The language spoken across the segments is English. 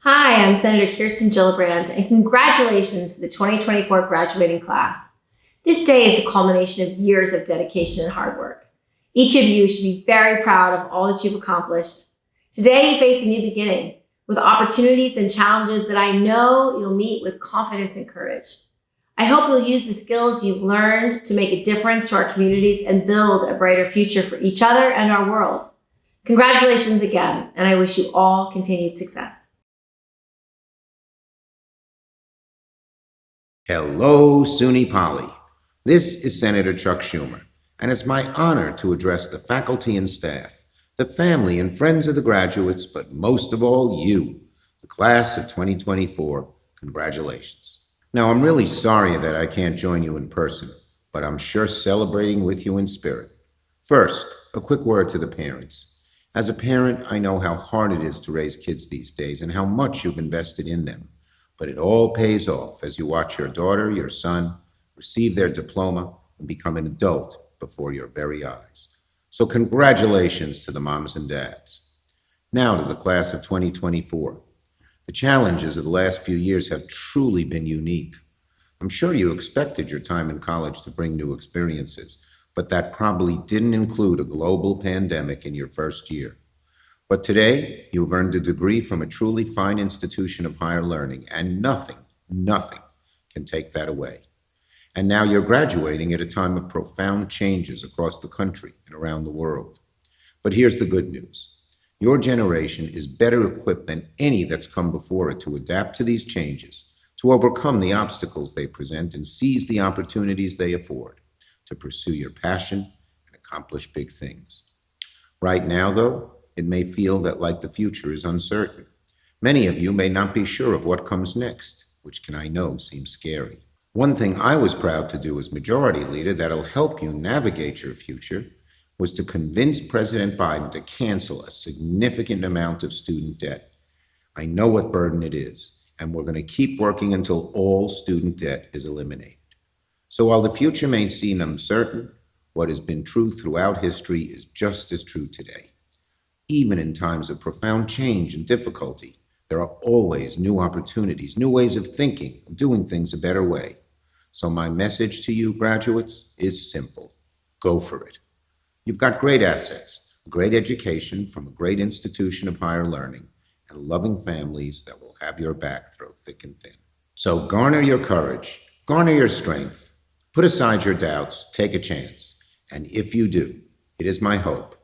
Hi, I'm Senator Kirsten Gillibrand, and congratulations to the 2024 graduating class. This day is the culmination of years of dedication and hard work. Each of you should be very proud of all that you've accomplished. Today, you face a new beginning with opportunities and challenges that I know you'll meet with confidence and courage. I hope you'll use the skills you've learned to make a difference to our communities and build a brighter future for each other and our world. Congratulations again, and I wish you all continued success. Hello, SUNY Poly. This is Senator Chuck Schumer, and it's my honor to address the faculty and staff, the family and friends of the graduates, but most of all, you, the class of 2024. Congratulations. Now, I'm really sorry that I can't join you in person, but I'm sure celebrating with you in spirit. First, a quick word to the parents. As a parent, I know how hard it is to raise kids these days and how much you've invested in them. But it all pays off as you watch your daughter, your son, receive their diploma and become an adult before your very eyes. So congratulations to the moms and dads. Now to the class of 2024. The challenges of the last few years have truly been unique. I'm sure you expected your time in college to bring new experiences, but that probably didn't include a global pandemic in your first year. But today, you've earned a degree from a truly fine institution of higher learning, and nothing can take that away. And now you're graduating at a time of profound changes across the country and around the world. But here's the good news. Your generation is better equipped than any that's come before it to adapt to these changes, to overcome the obstacles they present and seize the opportunities they afford, to pursue your passion and accomplish big things. Right now, though, it may feel that like the future is uncertain. Many of you may not be sure of what comes next, which can I know seems scary. One thing I was proud to do as majority leader that'll help you navigate your future was to convince President Biden to cancel a significant amount of student debt. I know what burden it is, and we're going to keep working until all student debt is eliminated. So while the future may seem uncertain, what has been true throughout history is just as true today. Even in times of profound change and difficulty, there are always new opportunities, new ways of thinking, of doing things a better way. So my message to you, graduates, is simple. Go for it. You've got great assets, a great education from a great institution of higher learning, and loving families that will have your back through thick and thin. So garner your courage, garner your strength, put aside your doubts, take a chance. And if you do, it is my hope,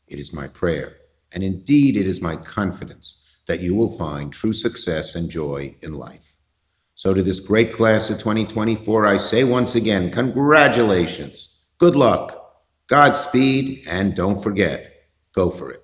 it is my prayer, and indeed, it is my confidence that you will find true success and joy in life. So to this great class of 2024, I say once again, congratulations, good luck, Godspeed, and don't forget, go for it.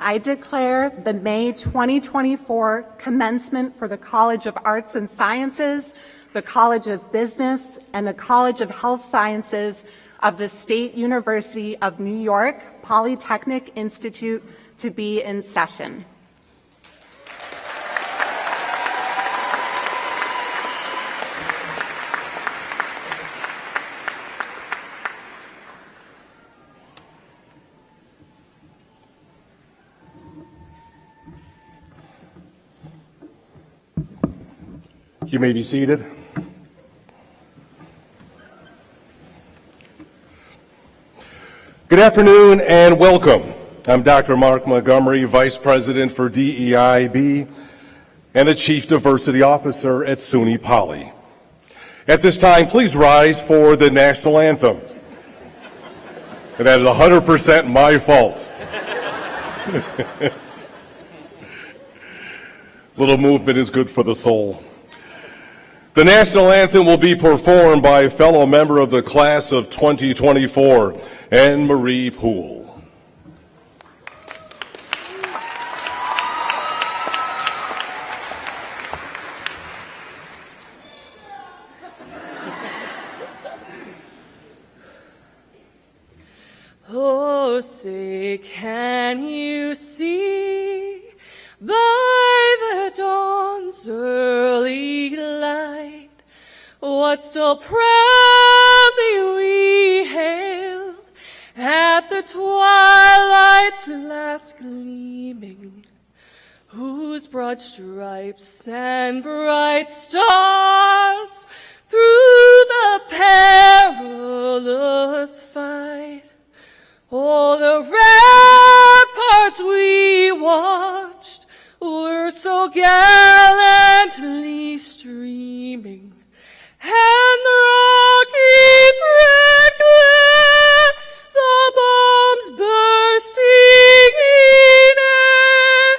I declare the May 2024 commencement for the College of Arts and Sciences, the College of Business, and the College of Health Sciences of the State University of New York Polytechnic Institute to be in session. You may be seated. Good afternoon and welcome. I'm Dr. Mark Montgomery, Vice President for DEIB and the Chief Diversity Officer at SUNY Poly. At this time, please rise for the national anthem. And that is 100% my fault. Little movement is good for the soul. The national anthem will be performed by a fellow member of the class of 2024, Anne Marie Poole. Oh, say, can you see by the dawn's early light what so proudly we hailed at the twilight's last gleaming, whose broad stripes and bright stars through the perilous fight, oh, the ramparts we watched were so gallantly streaming, and the rocket's red glare, the bombs bursting in air,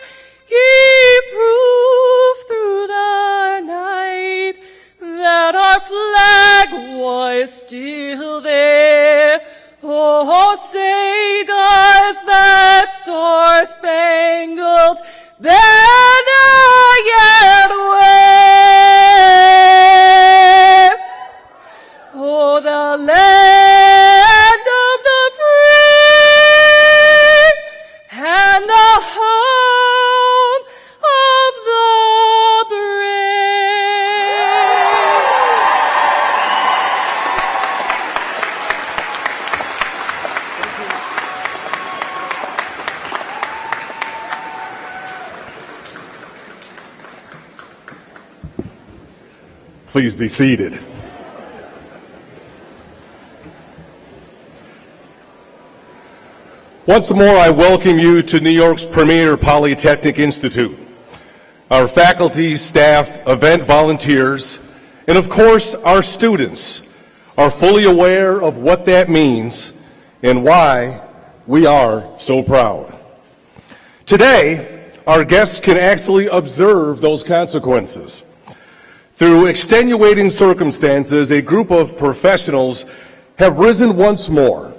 gave proof through the night that our flag was still there. Oh, say does that star-spangled banner yet wave? Oh, the land of the free and the home of the brave. Please be seated. Once more, I welcome you to New York's premier Polytechnic Institute. Our faculty, staff, event volunteers, and of course, our students are fully aware of what that means and why we are so proud. Today, our guests can actually observe those consequences. Through extenuating circumstances, a group of professionals have risen once more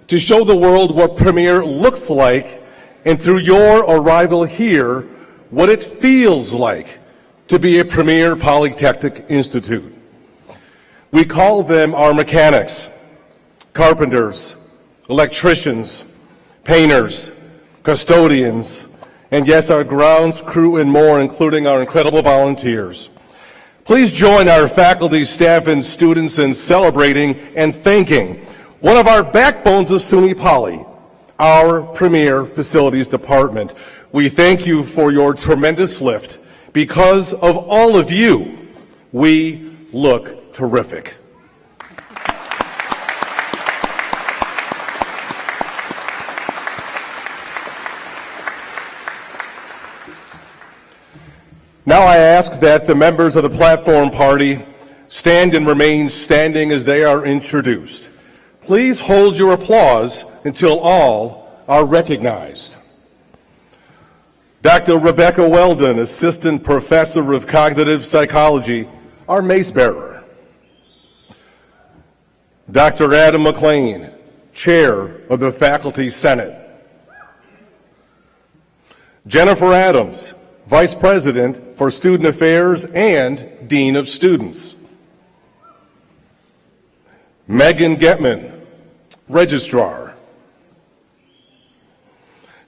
to show the world what Premier looks like, and through your arrival here, what it feels like to be a Premier Polytechnic Institute. We call them our mechanics, carpenters, electricians, painters, custodians, and yes, our grounds crew and more, including our incredible volunteers. Please join our faculty, staff, and students in celebrating and thanking one of our backbones of SUNY Poly, our premier facilities department. We thank you for your tremendous lift. Because of all of you, we look terrific. Now I ask that the members of the platform party stand and remain standing as they are introduced. Please hold your applause until all are recognized. Dr. Rebecca Weldon, Assistant Professor of Cognitive Psychology, our mace bearer. Dr. Adam McLean, Chair of the Faculty Senate. Jennifer Adams, Vice President for Student Affairs and Dean of Students. Megan Getman, Registrar.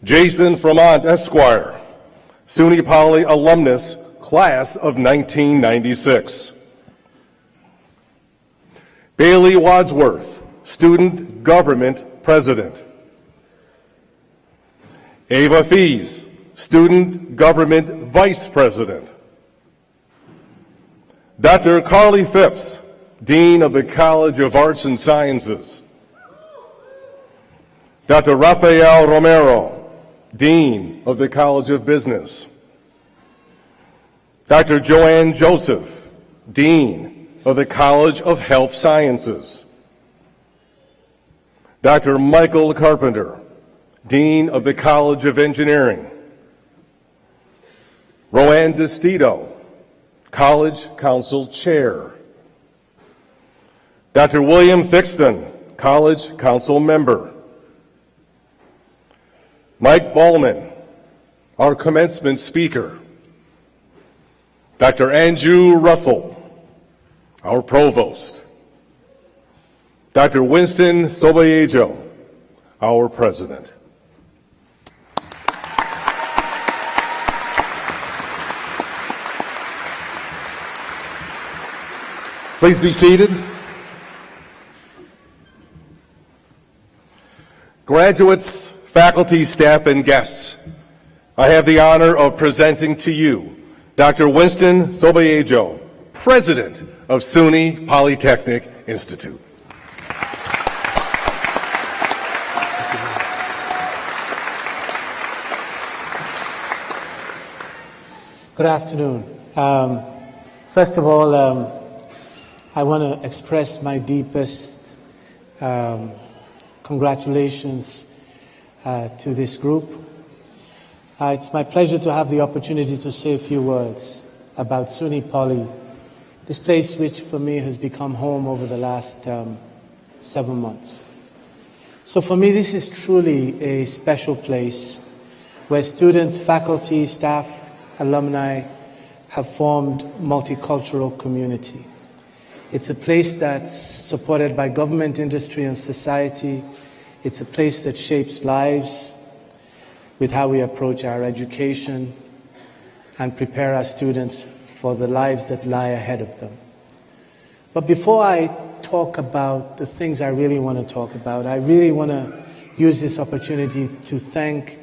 Jason Fremont, Esquire, SUNY Poly alumnus, class of 1996. Bailey Wadsworth, Student Government President. Ava Fees, Student Government Vice President. Dr. Carly Phipps, Dean of the College of Arts and Sciences. Dr. Rafael Romero, Dean of the College of Business. Dr. Joanne Joseph, Dean of the College of Health Sciences. Dr. Michael Carpenter, Dean of the College of Engineering. Roanne DeStito, College Council Chair. Dr. William Thixton, College Council Member. Mike Ballman, our commencement speaker. Dr. Andrew Russell, our provost. Dr. Winston Sobayejo, our president. Please be seated. Graduates, faculty, staff, and guests, I have the honor of presenting to you Dr. Winston Sobayejo, President of SUNY Polytechnic Institute. Good afternoon. First of all, I want to express my deepest congratulations to this group. It's my pleasure to have the opportunity to say a few words about SUNY Poly, this place which for me has become home over the last 7 months. So for me, this is truly a special place where students, faculty, staff, alumni have formed multicultural community. It's a place that's supported by government, industry, and society. It's a place that shapes lives with how we approach our education and prepare our students for the lives that lie ahead of them. But before I talk about the things I really want to talk about, I really want to use this opportunity to thank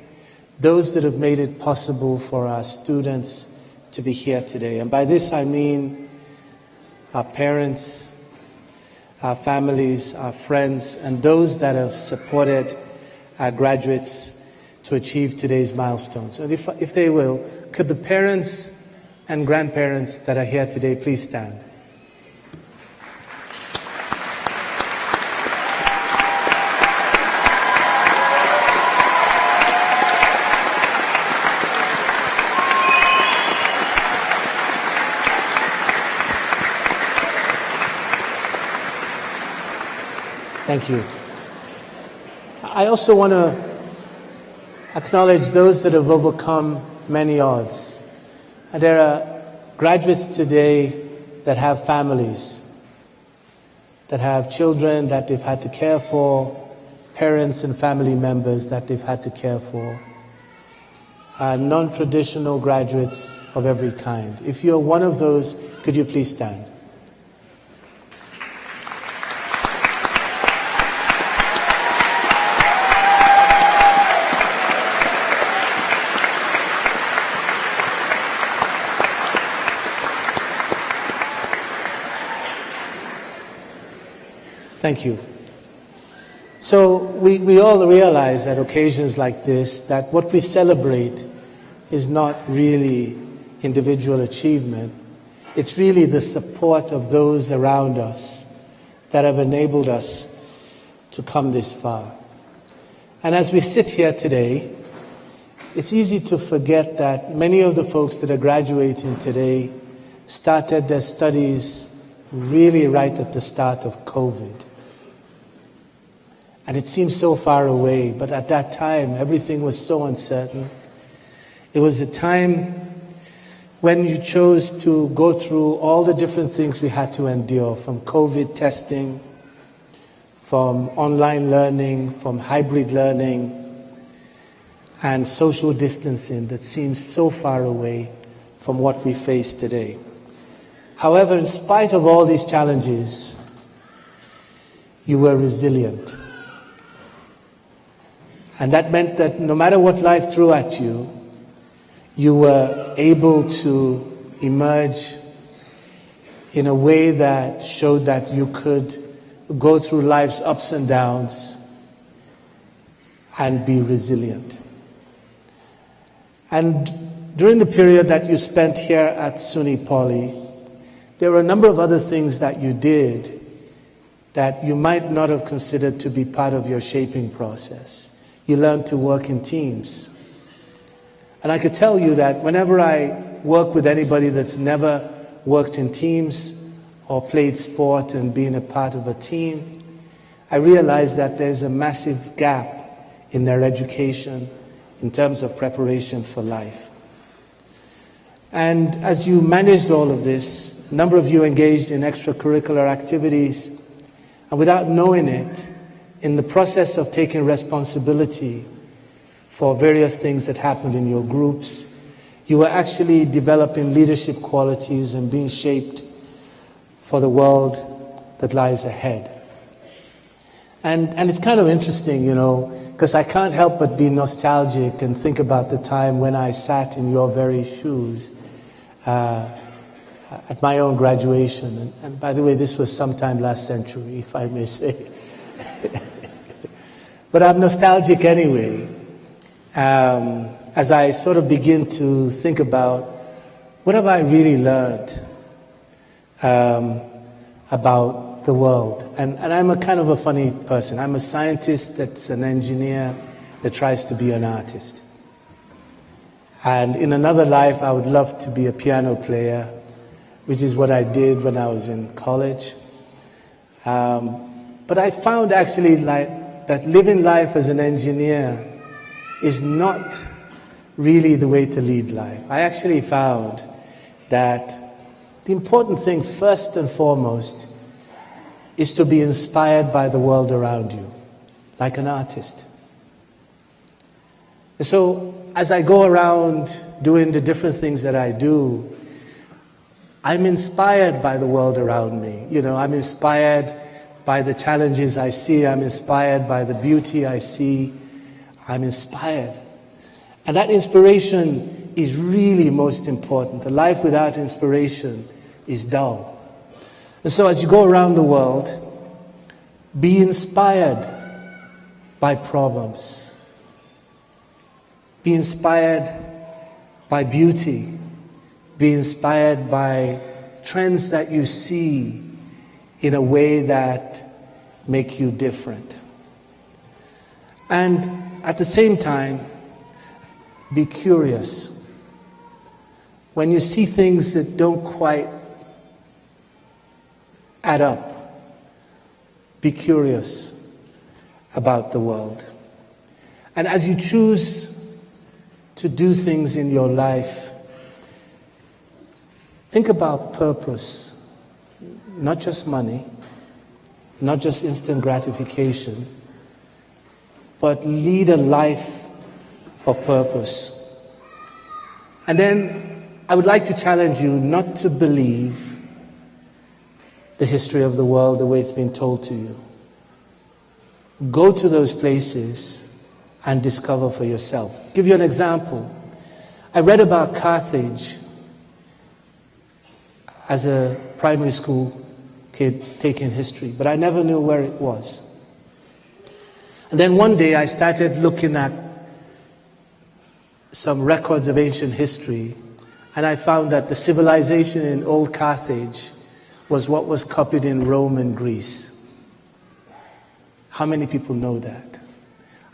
those that have made it possible for our students to be here today. And by this I mean our parents, our families, our friends, and those that have supported our graduates to achieve today's milestones. And if they will, could the parents and grandparents that are here today please stand? Thank you. I also want to acknowledge those that have overcome many odds. And there are graduates today that have families, that have children that they've had to care for, parents and family members that they've had to care for, non-traditional graduates of every kind. If you're one of those, could you please stand? Thank you. So we all realize at occasions like this that what we celebrate is not really individual achievement. It's really the support of those around us that have enabled us to come this far. And as we sit here today, it's easy to forget that many of the folks that are graduating today started their studies really right at the start of COVID. And it seems so far away, but at that time, everything was so uncertain. It was a time when you chose to go through all the different things we had to endure, from COVID testing, from online learning, from hybrid learning, and social distancing that seems so far away from what we face today. However, in spite of all these challenges, you were resilient. And that meant that no matter what life threw at you, you were able to emerge in a way that showed that you could go through life's ups and downs and be resilient. And during the period that you spent here at SUNY Poly, there were a number of other things that you did that you might not have considered to be part of your shaping process. You learned to work in teams. And I could tell you that whenever I work with anybody that's never worked in teams or played sport and been a part of a team, I realize that there's a massive gap in their education in terms of preparation for life. And as you managed all of this, a number of you engaged in extracurricular activities, and without knowing it, in the process of taking responsibility for various things that happened in your groups, you were actually developing leadership qualities and being shaped for the world that lies ahead. And it's kind of interesting, you know, because I can't help but be nostalgic and think about the time when I sat in your very shoes at my own graduation. And by the way, this was sometime last century, if I may say. But I'm nostalgic anyway, as I sort of begin to think about what have I really learned about the world. And I'm a kind of a funny person. I'm a scientist that's an engineer that tries to be an artist. And in another life, I would love to be a piano player, which is what I did when I was in college. But I found actually that living life as an engineer is not really the way to lead life. I actually found that the important thing, first and foremost, is to be inspired by the world around you, like an artist. So as I go around doing the different things that I do, I'm inspired by the world around me. You know, I'm inspired by the challenges I see. I'm inspired by the beauty I see. I'm inspired. And that inspiration is really most important. A life without inspiration is dull. And so as you go around the world, be inspired by problems. Be inspired by beauty. Be inspired by trends that you see in a way that make you different. And at the same time, be curious. When you see things that don't quite add up, be curious about the world. And as you choose to do things in your life, think about purpose, not just money, not just instant gratification, but lead a life of purpose. And then I would like to challenge you not to believe the history of the world the way it's been told to you. Go to those places and discover for yourself. I'll give you an example. I read about Carthage as a primary school kid taking history, but I never knew where it was. And then one day I started looking at some records of ancient history, and I found that the civilization in old Carthage was what was copied in Rome and Greece. How many people know that?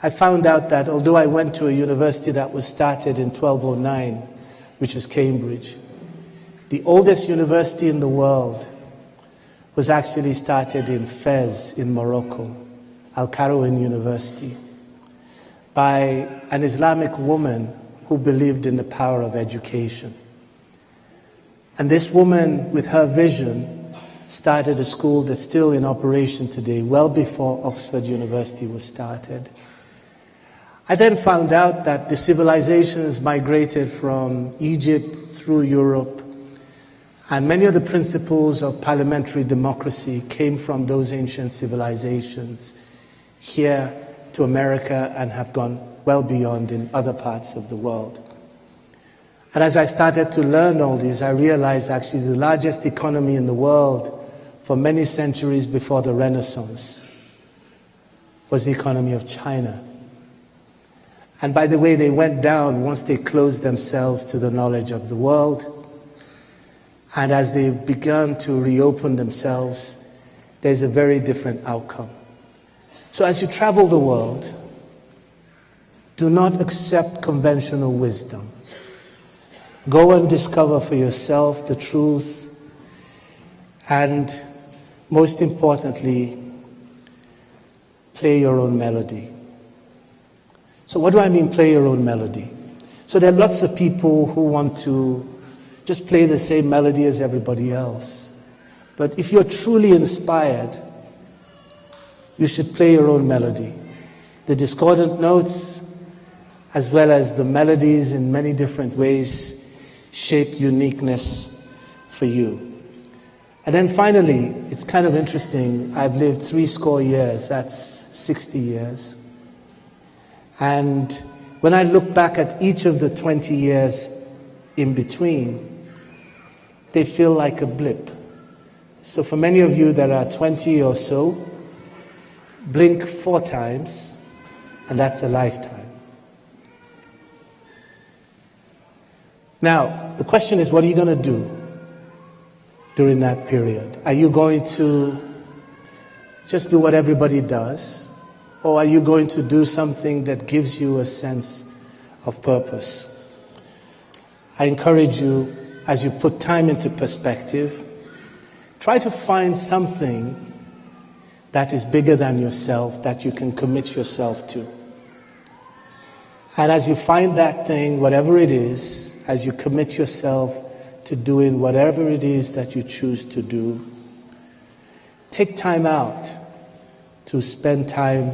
I found out that although I went to a university that was started in 1209, which is Cambridge, the oldest university in the world was actually started in Fez in Morocco, Al Qarawiyyin University, by an Islamic woman who believed in the power of education. And this woman, with her vision, started a school that's still in operation today, well before Oxford University was started. I then found out that the civilizations migrated from Egypt through Europe, and many of the principles of parliamentary democracy came from those ancient civilizations here to America and have gone well beyond in other parts of the world. And as I started to learn all this, I realized actually the largest economy in the world for many centuries before the Renaissance was the economy of China. And by the way, they went down once they closed themselves to the knowledge of the world. And as they've begun to reopen themselves, there's a very different outcome. So as you travel the world, do not accept conventional wisdom. Go and discover for yourself the truth, and most importantly, play your own melody. So what do I mean, play your own melody? So there are lots of people who want to just play the same melody as everybody else. But if you're truly inspired, you should play your own melody. The discordant notes, as well as the melodies in many different ways, shape uniqueness for you. And then finally, it's kind of interesting, I've lived 70 years, that's 60 years. And when I look back at each of the 20 years in between, they feel like a blip. So for many of you that are 20 or so, blink 4 times, and that's a lifetime. Now, the question is, what are you going to do during that period? Are you going to just do what everybody does? Or are you going to do something that gives you a sense of purpose? I encourage you, as you put time into perspective, try to find something that is bigger than yourself, that you can commit yourself to. And as you find that thing, whatever it is, as you commit yourself to doing whatever it is that you choose to do, take time out to spend time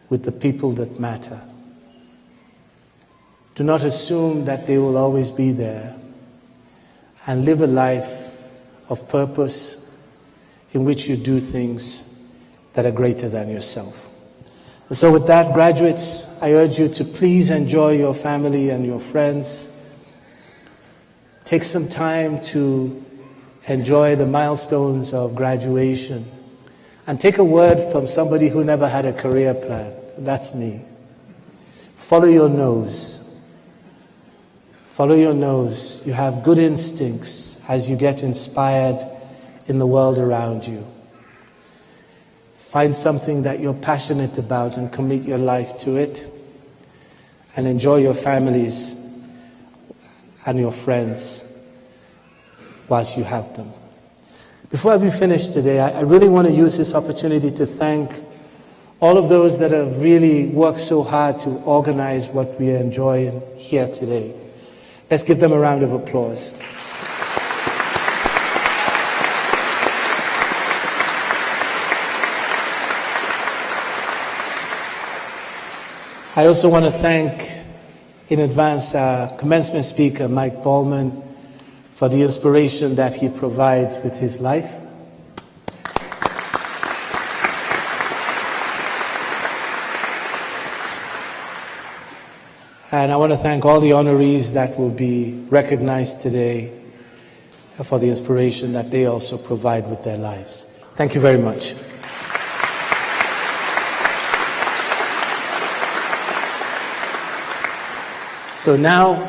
with the people that matter. Do not assume that they will always be there, and live a life of purpose in which you do things that are greater than yourself. And so with that, graduates, I urge you to please enjoy your family and your friends. Take some time to enjoy the milestones of graduation, and take a word from somebody who never had a career plan. That's me. Follow your nose. Follow your nose. You have good instincts as you get inspired in the world around you. Find something that you're passionate about and commit your life to it. And enjoy your families and your friends whilst you have them. Before we finish today, I really want to use this opportunity to thank all of those that have really worked so hard to organize what we are enjoying here today. Let's give them a round of applause. I also want to thank in advance our commencement speaker, Mike Ballman, for the inspiration that he provides with his life. And I want to thank all the honorees that will be recognized today for the inspiration that they also provide with their lives. Thank you very much. So now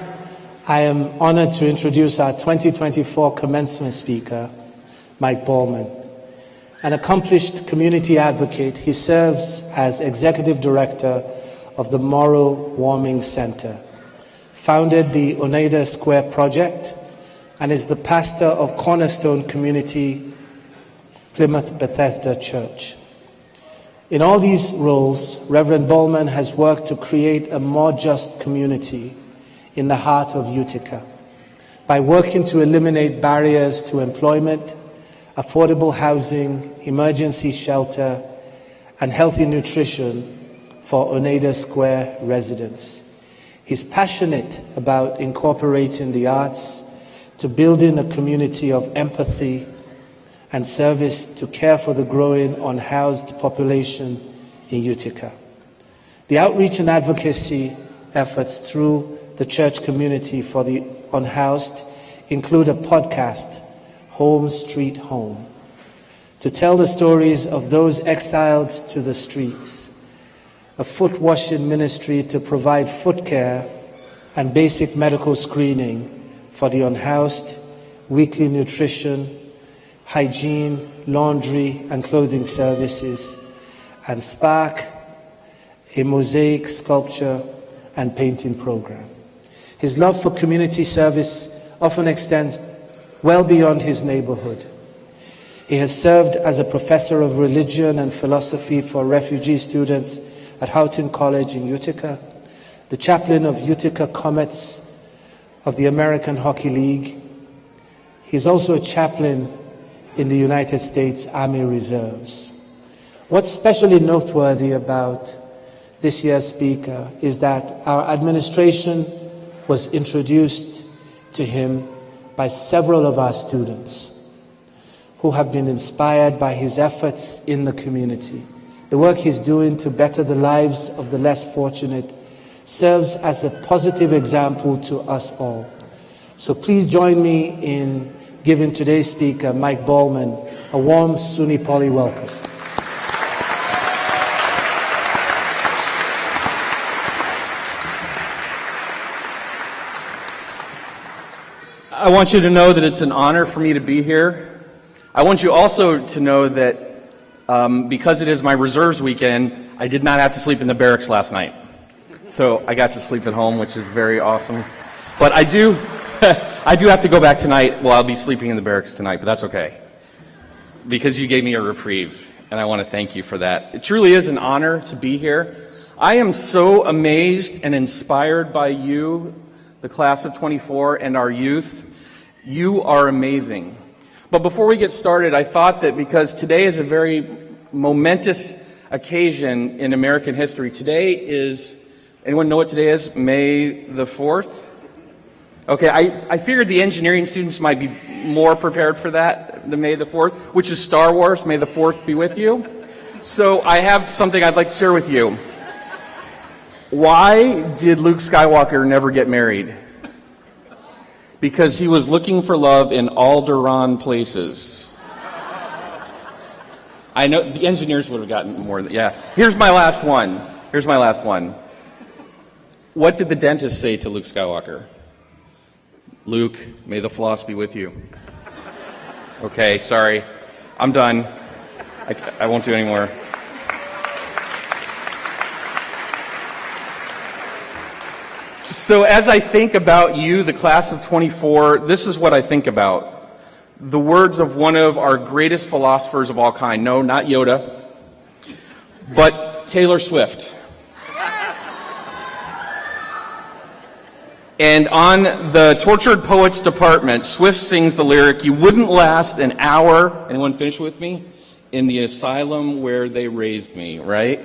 I am honored to introduce our 2024 commencement speaker, Mike Ballman. An accomplished community advocate, he serves as executive director of the Morrow Warming Center, founded the Oneida Square Project, and is the pastor of Cornerstone Community, Plymouth Bethesda Church. In all these roles, Reverend Ballman has worked to create a more just community in the heart of Utica by working to eliminate barriers to employment, affordable housing, emergency shelter, and healthy nutrition for Oneida Square residents. He's passionate about incorporating the arts to building a community of empathy and service to care for the growing unhoused population in Utica. The outreach and advocacy efforts through the church community for the unhoused include a podcast, Home Street Home, to tell the stories of those exiled to the streets, a foot washing ministry to provide foot care and basic medical screening for the unhoused, weekly nutrition, hygiene, laundry, and clothing services, and Spark, a mosaic sculpture and painting program. His love for community service often extends well beyond his neighborhood. He has served as a professor of religion and philosophy for refugee students at Houghton College in Utica, the chaplain of Utica Comets of the American Hockey League. He's also a chaplain in the United States Army Reserves. What's especially noteworthy about this year's speaker is that our administration was introduced to him by several of our students who have been inspired by his efforts in the community. The work he's doing to better the lives of the less fortunate serves as a positive example to us all. So please join me in giving today's speaker, Mike Ballman, a warm SUNY Poly welcome. I want you to know that it's an honor for me to be here. I want you also to know that because it is my reserves weekend, I did not have to sleep in the barracks last night. So I got to sleep at home, which is very awesome. But I do I do have to go back tonight. Well, I'll be sleeping in the barracks tonight, but that's okay. Because you gave me a reprieve, and I want to thank you for that. It truly is an honor to be here. I am so amazed and inspired by you, the class of 24, and our youth. You are amazing. But before we get started, I thought that because today is a very momentous occasion in American history. Today is, anyone know what today is? May the 4th? Okay, I figured the engineering students might be more prepared for that, the May the 4th, which is Star Wars. May the 4th be with you. So I have something I'd like to share with you. Why did Luke Skywalker never get married? Because he was looking for love in Alderaan places. I know the engineers would have gotten more than, yeah. Here's my last one. What did the dentist say to Luke Skywalker? Luke, may the floss be with you. Okay, sorry. I'm done. I won't do any more. So as I think about you, the class of 24, this is what I think about. The words of one of our greatest philosophers of all kind. No, not Yoda, but Taylor Swift. And on the Tortured Poets department, Swift sings the lyric, "You wouldn't last an hour," anyone finish with me? "In the asylum where they raised me," right?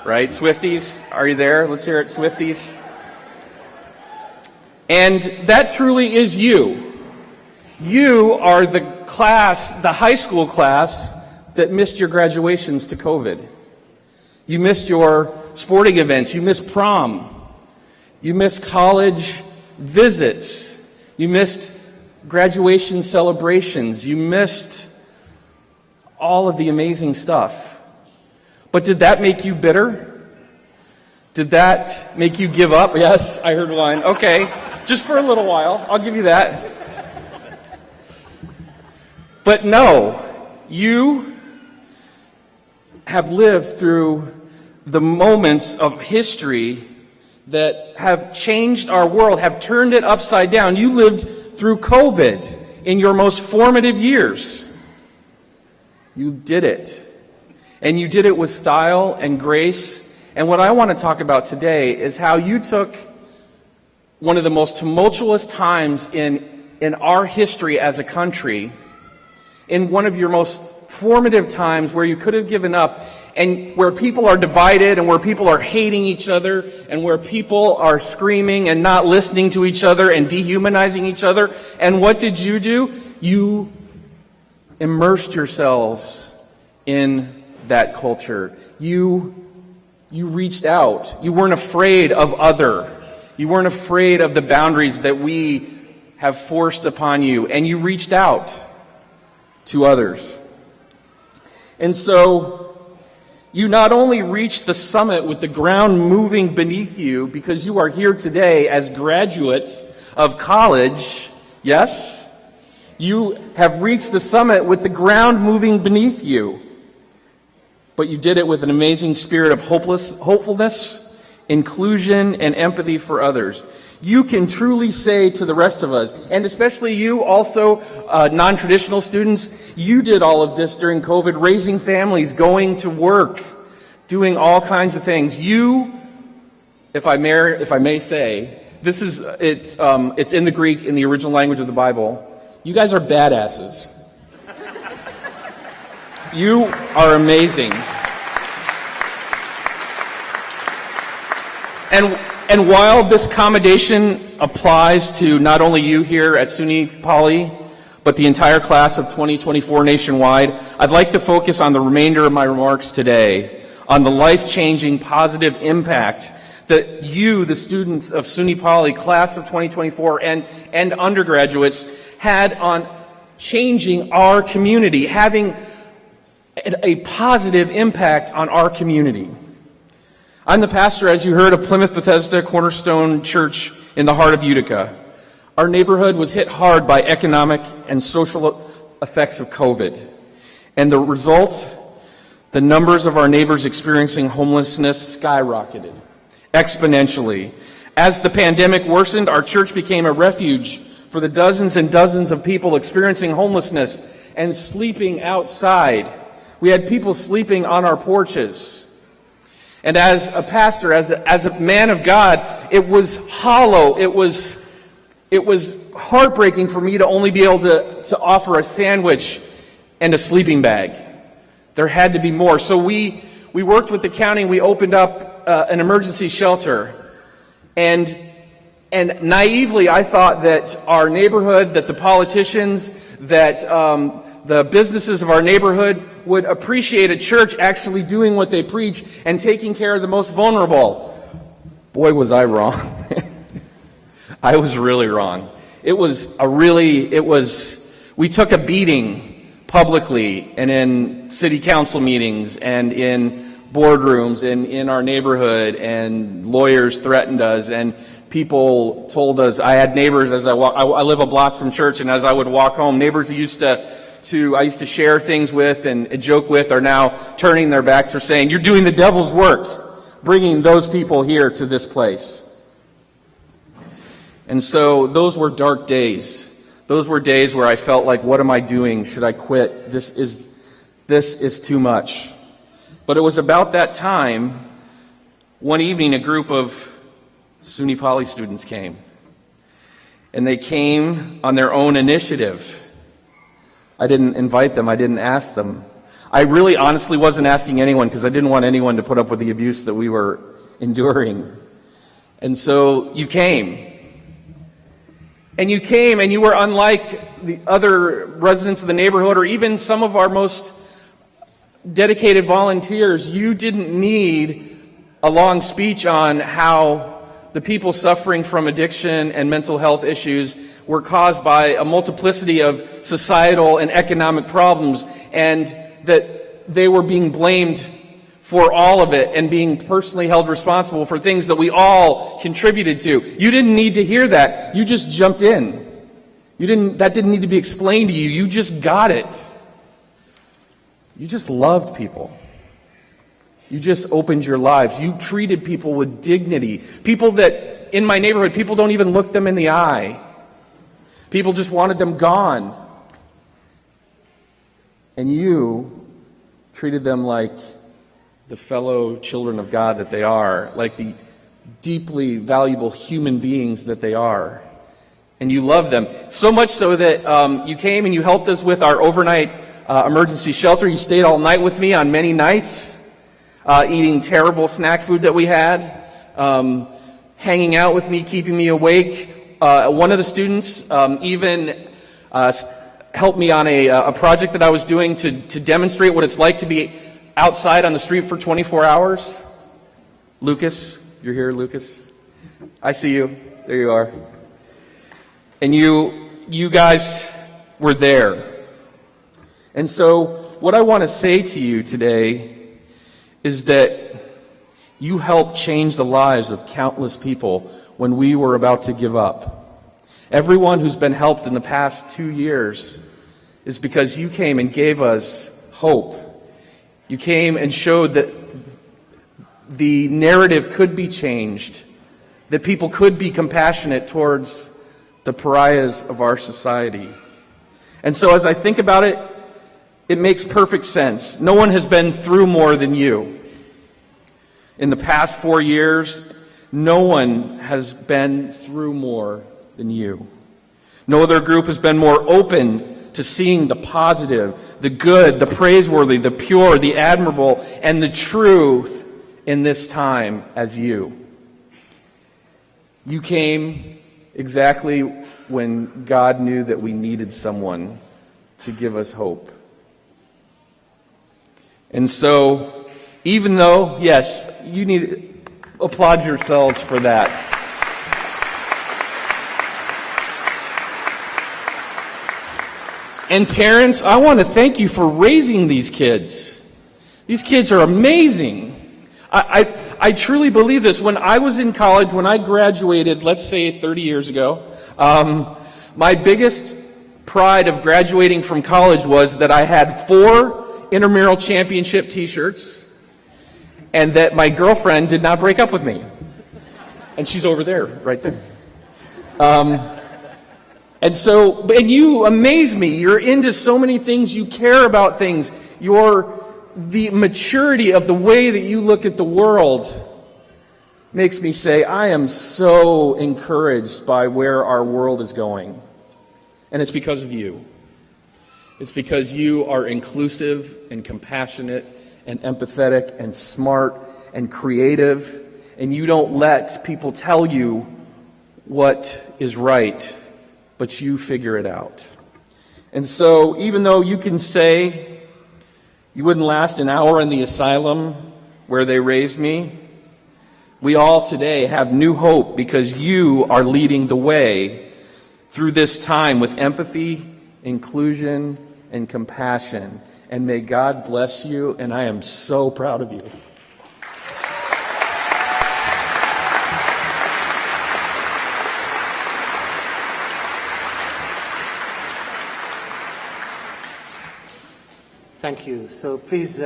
Right, Swifties? Are you there? Let's hear it, Swifties. And that truly is you. You are the class, the high school class, that missed your graduations to COVID. You missed your sporting events. You missed prom. You missed college visits. You missed graduation celebrations. You missed all of the amazing stuff. But did that make you bitter? Did that make you give up? Yes, I heard one. Okay, just for a little while. I'll give you that. But no, you have lived through the moments of history that have changed our world, have turned it upside down. You lived through COVID in your most formative years. You did it. And you did it with style and grace. And what I want to talk about today is how you took one of the most tumultuous times in our history as a country, in one of your most formative times where you could have given up, and where people are divided, and where people are hating each other, and where people are screaming and not listening to each other and dehumanizing each other. And what did you do? You immersed yourselves in that culture. You reached out. You weren't afraid of other. You weren't afraid of the boundaries that we have forced upon you, and you reached out to others. And so you not only reached the summit with the ground moving beneath you because you are here today as graduates of college, yes? You have reached the summit with the ground moving beneath you, but you did it with an amazing spirit of hopefulness, inclusion, and empathy for others. You can truly say to the rest of us, and especially you also, non-traditional students, you did all of this during COVID, raising families, going to work, doing all kinds of things. You, if I may say, it's in the Greek, in the original language of the Bible. You guys are badasses. You are amazing. And while this commendation applies to not only you here at SUNY Poly, but the entire class of 2024 nationwide, I'd like to focus on the remainder of my remarks today on the life-changing positive impact that you, the students of SUNY Poly, class of 2024, and undergraduates had on changing our community, having a positive impact on our community. I'm the pastor, as you heard, of Plymouth Bethesda Cornerstone Church in the heart of Utica. Our neighborhood was hit hard by economic and social effects of COVID. And the result, the numbers of our neighbors experiencing homelessness skyrocketed exponentially. As the pandemic worsened, our church became a refuge for the dozens and dozens of people experiencing homelessness and sleeping outside. We had people sleeping on our porches. And as a pastor, as a man of God, it was hollow. It was heartbreaking for me to only be able to offer a sandwich and a sleeping bag. There had to be more. So we worked with the county. We opened up an emergency shelter. And naively, I thought that our neighborhood, that the politicians, that the businesses of our neighborhood would appreciate a church actually doing what they preach and taking care of the most vulnerable. Boy, was I wrong. I was really wrong. We took a beating publicly and in city council meetings and in boardrooms and in our neighborhood, and lawyers threatened us, and people told us. I had neighbors as I live a block from church, and as I would walk home, neighbors who I used to share things with and joke with are now turning their backs. They're saying, "You're doing the devil's work, bringing those people here to this place." And so those were dark days. Those were days where I felt like, what am I doing? Should I quit? This is too much. But it was about that time, one evening, a group of SUNY Poly students came. And they came on their own initiative. I didn't invite them. I didn't ask them. I really honestly wasn't asking anyone because I didn't want anyone to put up with the abuse that we were enduring. And so you came. And you came, and you were unlike the other residents of the neighborhood or even some of our most dedicated volunteers. You didn't need a long speech on how the people suffering from addiction and mental health issues were caused by a multiplicity of societal and economic problems, and that they were being blamed for all of it and being personally held responsible for things that we all contributed to. You didn't need to hear that. You just jumped in. That didn't need to be explained to you. You just got it. You just loved people. You just opened your lives. You treated people with dignity. People that, in my neighborhood, people don't even look them in the eye. People just wanted them gone. And you treated them like the fellow children of God that they are, like the deeply valuable human beings that they are. And you love them. So much so that you came and you helped us with our overnight emergency shelter. You stayed all night with me on many nights, eating terrible snack food that we had, hanging out with me, keeping me awake. One of the students even helped me on a project that I was doing to demonstrate what it's like to be outside on the street for 24 hours. Lucas, you're here, Lucas. I see you. There you are. And you guys were there. And so what I want to say to you today is that you helped change the lives of countless people when we were about to give up. Everyone who's been helped in the past 2 years is because you came and gave us hope. You came and showed that the narrative could be changed, that people could be compassionate towards the pariahs of our society. And so as I think about it, it makes perfect sense. No one has been through more than you. In the past 4 years, no one has been through more than you. No other group has been more open to seeing the positive, the good, the praiseworthy, the pure, the admirable, and the truth in this time as you. You came exactly when God knew that we needed someone to give us hope. And so, even though, yes, you need to applaud yourselves for that. And parents, I want to thank you for raising these kids. These kids are amazing. I truly believe this. When I was in college, when I graduated, let's say 30 years ago, my biggest pride of graduating from college was that I had 4 intramural championship t-shirts and that my girlfriend did not break up with me. And she's over there, right there. And you amaze me. You're into so many things. You care about things. The maturity of the way that you look at the world makes me say, I am so encouraged by where our world is going. And it's because of you. It's because you are inclusive and compassionate and empathetic and smart and creative, and you don't let people tell you what is right, but you figure it out. And so even though you can say you wouldn't last an hour in the asylum where they raised me, we all today have new hope because you are leading the way through this time with empathy, inclusion, and compassion. And may God bless you, and I am so proud of you. Thank you. So please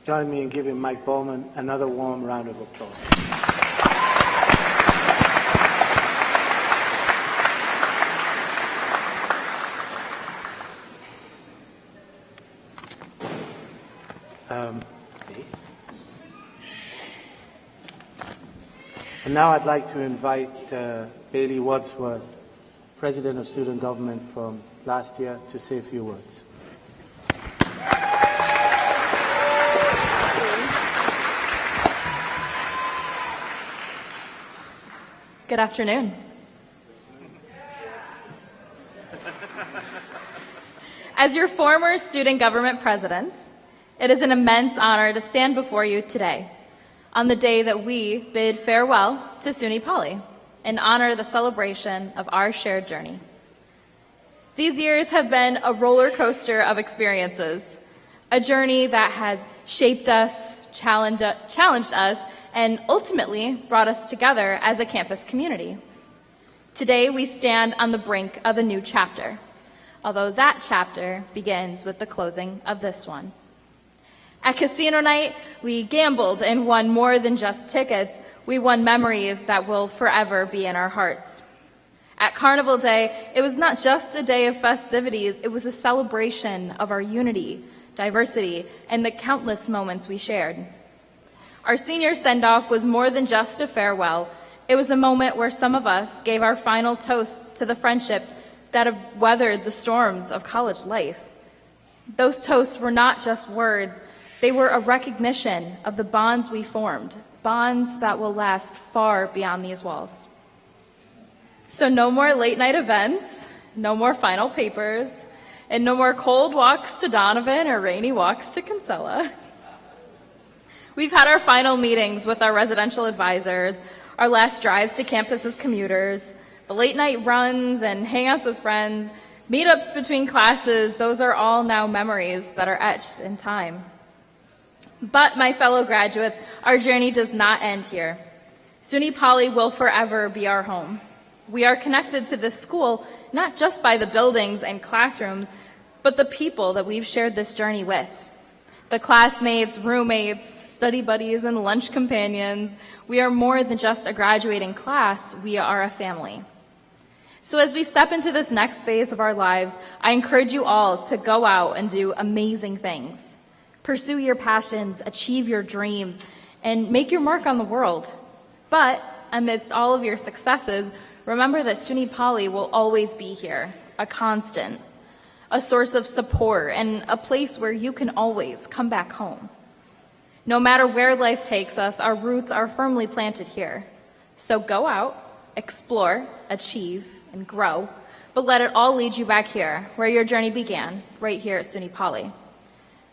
join me in giving Mike Bowman another warm round of applause. And now I'd like to invite Bailey Wadsworth, President of Student Government from last year, to say a few words. Good afternoon. As your former student government president, it is an immense honor to stand before you today on the day that we bid farewell to SUNY Poly and honor the celebration of our shared journey. These years have been a roller coaster of experiences, a journey that has shaped us, challenged us, and ultimately brought us together as a campus community. Today, we stand on the brink of a new chapter, although that chapter begins with the closing of this one. At Casino Night, we gambled and won more than just tickets. We won memories that will forever be in our hearts. At Carnival Day, it was not just a day of festivities, it was a celebration of our unity, diversity, and the countless moments we shared. Our senior send-off was more than just a farewell. It was a moment where some of us gave our final toast to the friendship that have weathered the storms of college life. Those toasts were not just words, they were a recognition of the bonds we formed, bonds that will last far beyond these walls. So no more late night events, no more final papers, and no more cold walks to Donovan or rainy walks to Kinsella. We've had our final meetings with our residential advisors, our last drives to campus as commuters, the late night runs and hangouts with friends, meetups between classes. Those are all now memories that are etched in time. But my fellow graduates, our journey does not end here. SUNY Poly will forever be our home. We are connected to this school not just by the buildings and classrooms, but the people that we've shared this journey with. The classmates, roommates, study buddies, and lunch companions. We are more than just a graduating class, we are a family. So as we step into this next phase of our lives, I encourage you all to go out and do amazing things. Pursue your passions, achieve your dreams, and make your mark on the world. But amidst all of your successes, remember that SUNY Poly will always be here, a constant, a source of support, and a place where you can always come back home. No matter where life takes us, our roots are firmly planted here. So go out, explore, achieve, and grow, but let it all lead you back here, where your journey began, right here at SUNY Poly.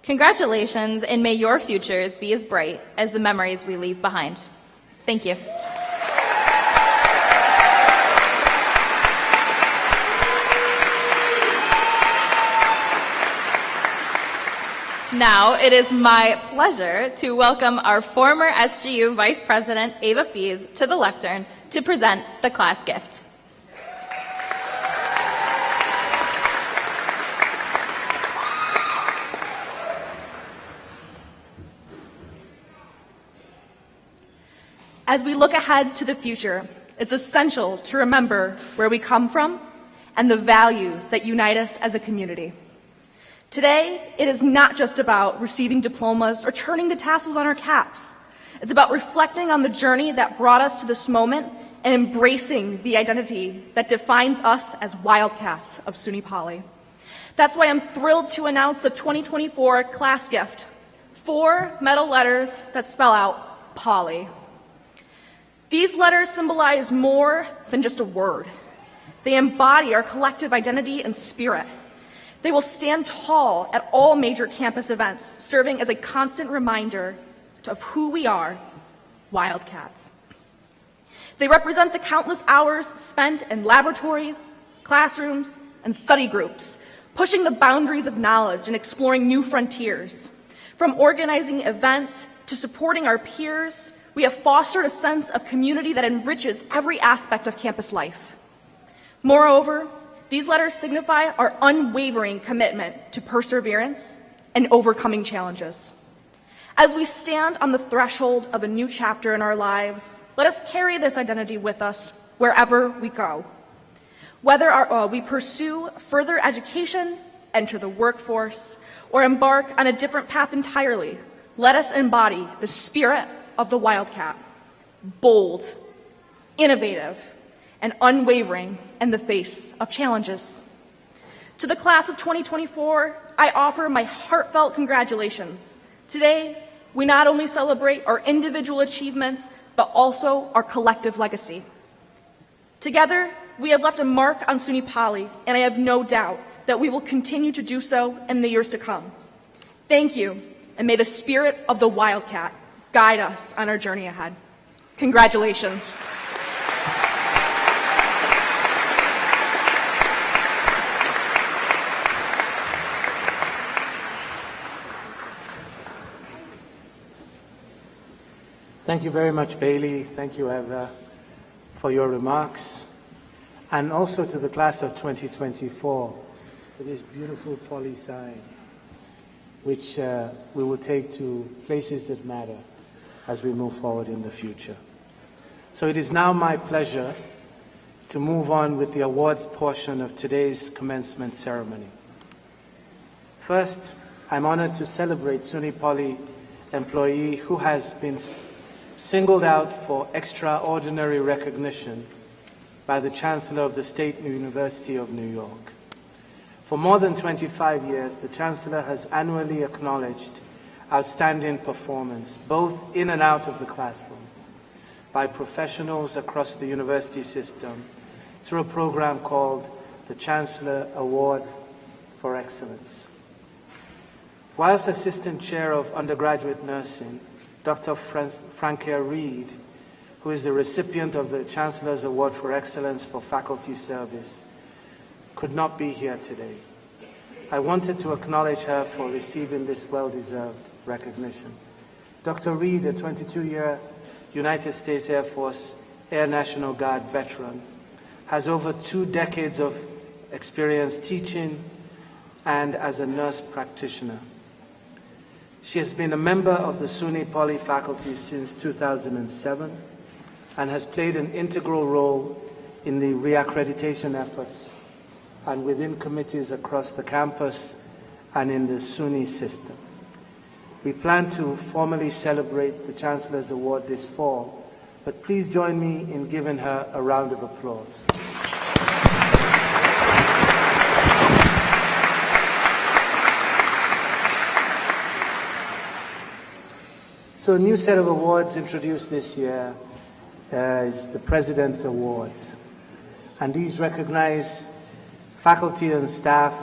Congratulations, and may your futures be as bright as the memories we leave behind. Thank you. Now, it is my pleasure to welcome our former SGU Vice President, Ava Fees, to the lectern to present the class gift. As we look ahead to the future, it's essential to remember where we come from and the values that unite us as a community. Today, it is not just about receiving diplomas or turning the tassels on our caps. It's about reflecting on the journey that brought us to this moment and embracing the identity that defines us as Wildcats of SUNY Poly. That's why I'm thrilled to announce the 2024 class gift, 4 metal letters that spell out Poly. These letters symbolize more than just a word. They embody our collective identity and spirit. They will stand tall at all major campus events, serving as a constant reminder of who we are, Wildcats. They represent the countless hours spent in laboratories, classrooms, and study groups, pushing the boundaries of knowledge and exploring new frontiers. From organizing events to supporting our peers, we have fostered a sense of community that enriches every aspect of campus life. Moreover, these letters signify our unwavering commitment to perseverance and overcoming challenges. As we stand on the threshold of a new chapter in our lives, let us carry this identity with us wherever we go. Whether we pursue further education, enter the workforce, or embark on a different path entirely, let us embody the spirit of the Wildcat, bold, innovative, and unwavering in the face of challenges. To the class of 2024, I offer my heartfelt congratulations. Today, we not only celebrate our individual achievements, but also our collective legacy. Together, we have left a mark on SUNY Poly, and I have no doubt that we will continue to do so in the years to come. Thank you, and may the spirit of the Wildcat guide us on our journey ahead. Congratulations. Thank you very much, Bailey. Thank you, Eva, for your remarks. And also to the class of 2024 for this beautiful poly sign, which we will take to places that matter as we move forward in the future. So it is now my pleasure to move on with the awards portion of today's commencement ceremony. First, I'm honored to celebrate SUNY Poly employee who has been singled out for extraordinary recognition by the Chancellor of the State University of New York. For more than 25 years, the Chancellor has annually acknowledged outstanding performance, both in and out of the classroom, by professionals across the university system through a program called the Chancellor Award for Excellence. Whilst Assistant Chair of Undergraduate Nursing, Dr. Frankia Reed, who is the recipient of the Chancellor's Award for Excellence for Faculty Service, could not be here today. I wanted to acknowledge her for receiving this well-deserved recognition. Dr. Reed, a 22-year United States Air Force Air National Guard veteran, has over 2 decades of experience teaching and as a nurse practitioner. She has been a member of the SUNY Poly faculty since 2007 and has played an integral role in the reaccreditation efforts and within committees across the campus and in the SUNY system. We plan to formally celebrate the Chancellor's Award this fall, but please join me in giving her a round of applause. So a new set of awards introduced this year is the President's Awards. And these recognize faculty and staff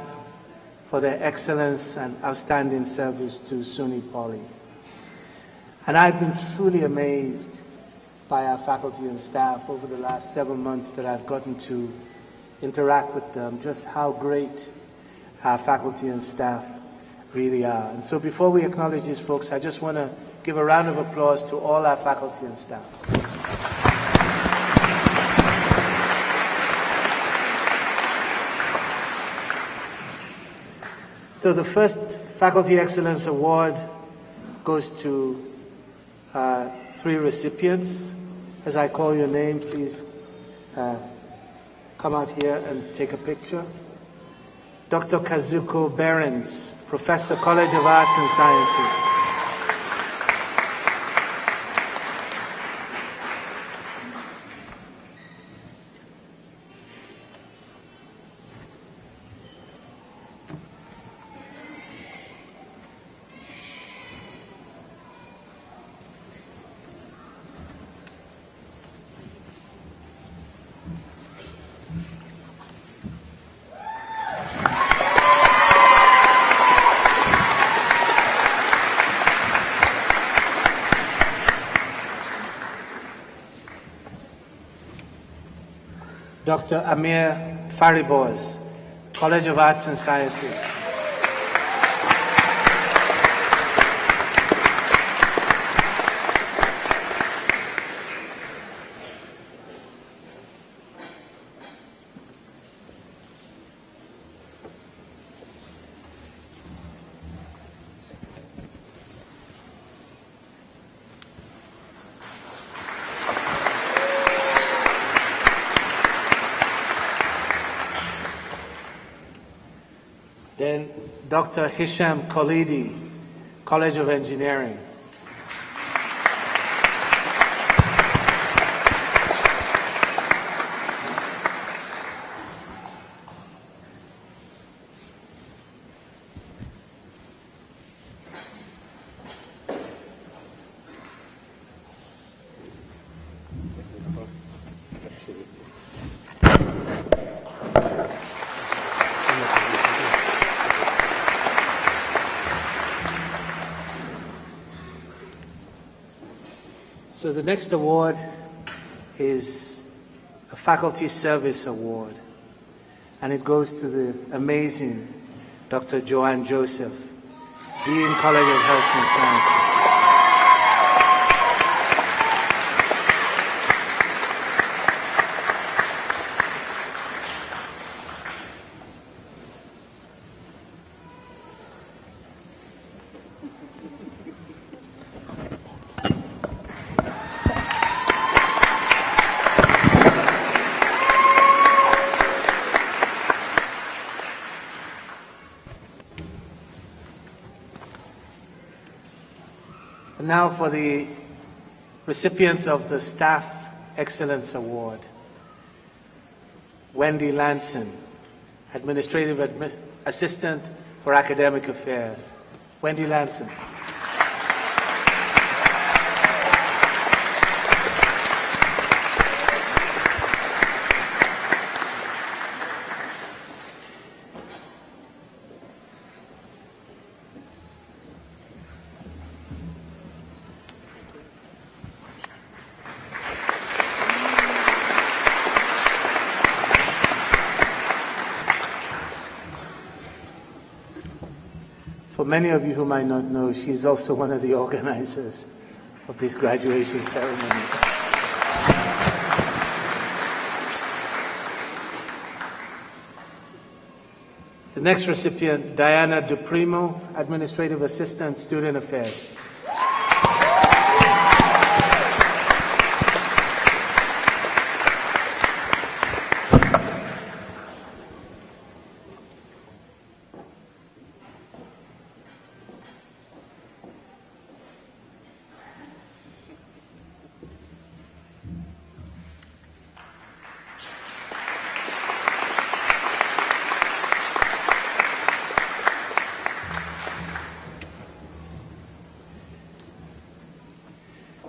for their excellence and outstanding service to SUNY Poly. And I've been truly amazed by our faculty and staff over the last 7 months that I've gotten to interact with them, just how great our faculty and staff really are. And so before we acknowledge these folks, I just want to give a round of applause to all our faculty and staff. So the first Faculty Excellence Award goes to 3 recipients. As I call your name, please come out here and take a picture. Dr. Kazuko Behrens, Professor, College of Arts and Sciences. Dr. Amir Fariboz, College of Arts and Sciences. Then Dr. Hisham Khalidi, College of Engineering. So the next award is a Faculty Service Award, and it goes to the amazing Dr. Joanne Joseph, Dean, College of Health and Sciences. And now for the recipients of the Staff Excellence Award. Wendy Lanson, Administrative Assistant for Academic Affairs. Wendy Lanson. For many of you who might not know, she's also one of the organizers of this graduation ceremony. The next recipient, Diana DePrimo, Administrative Assistant, Student Affairs.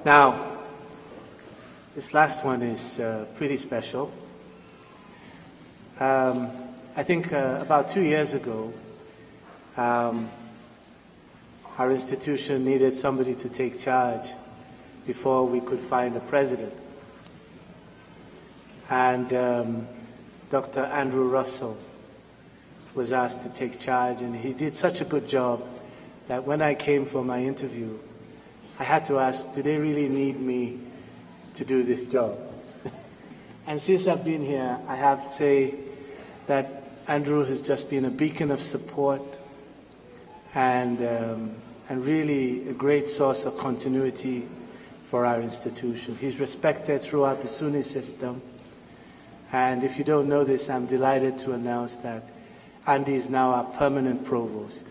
Now, this last one is pretty special. I think about 2 years ago, our institution needed somebody to take charge before we could find a president. And Dr. Andrew Russell was asked to take charge, and he did such a good job that when I came for my interview, I had to ask, do they really need me to do this job? And since I've been here, I have to say that Andrew has just been a beacon of support and really a great source of continuity for our institution. He's respected throughout the SUNY system. And if you don't know this, I'm delighted to announce that Andy is now our permanent provost.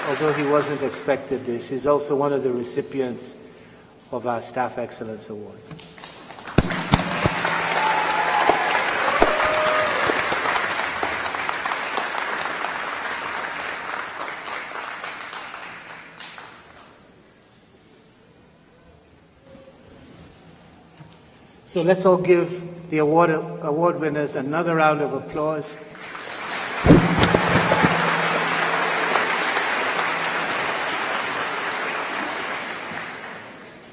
Although he wasn't expected this, he's also one of the recipients of our Staff Excellence Awards. So let's all give the award winners another round of applause.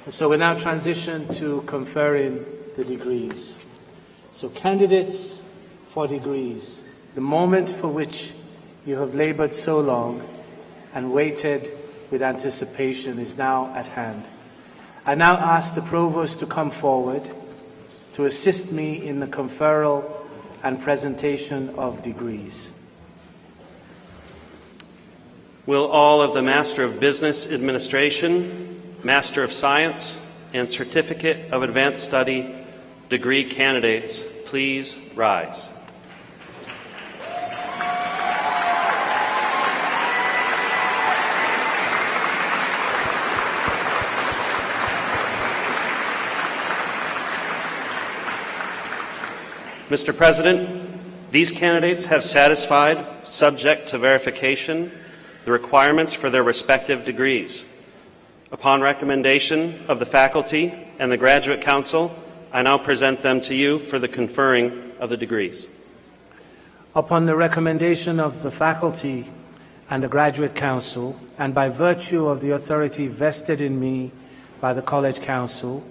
So we now transition to conferring the degrees. So candidates for degrees, the moment for which you have labored so long and waited with anticipation is now at hand. I now ask the provost to come forward to assist me in the conferral and presentation of degrees. Will all of the Master of Business Administration, Master of Science, and Certificate of Advanced Study degree candidates please rise? Mr. President, these candidates have satisfied, subject to verification, the requirements for their respective degrees. Upon recommendation of the faculty and the Graduate Council, I now present them to you for the conferring of the degrees. Upon the recommendation of the faculty and the Graduate Council, and by virtue of the authority vested in me by the College Council,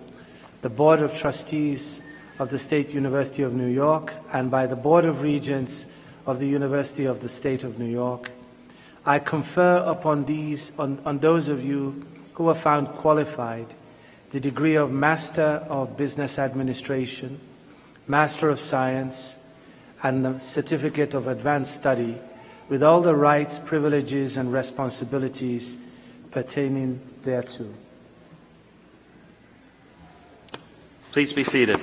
the Board of Trustees of the State University of New York, and by the Board of Regents of the University of the State of New York, I confer upon on those of you who are found qualified the degree of Master of Business Administration, Master of Science, and the Certificate of Advanced Study with all the rights, privileges, and responsibilities pertaining thereto. Please be seated.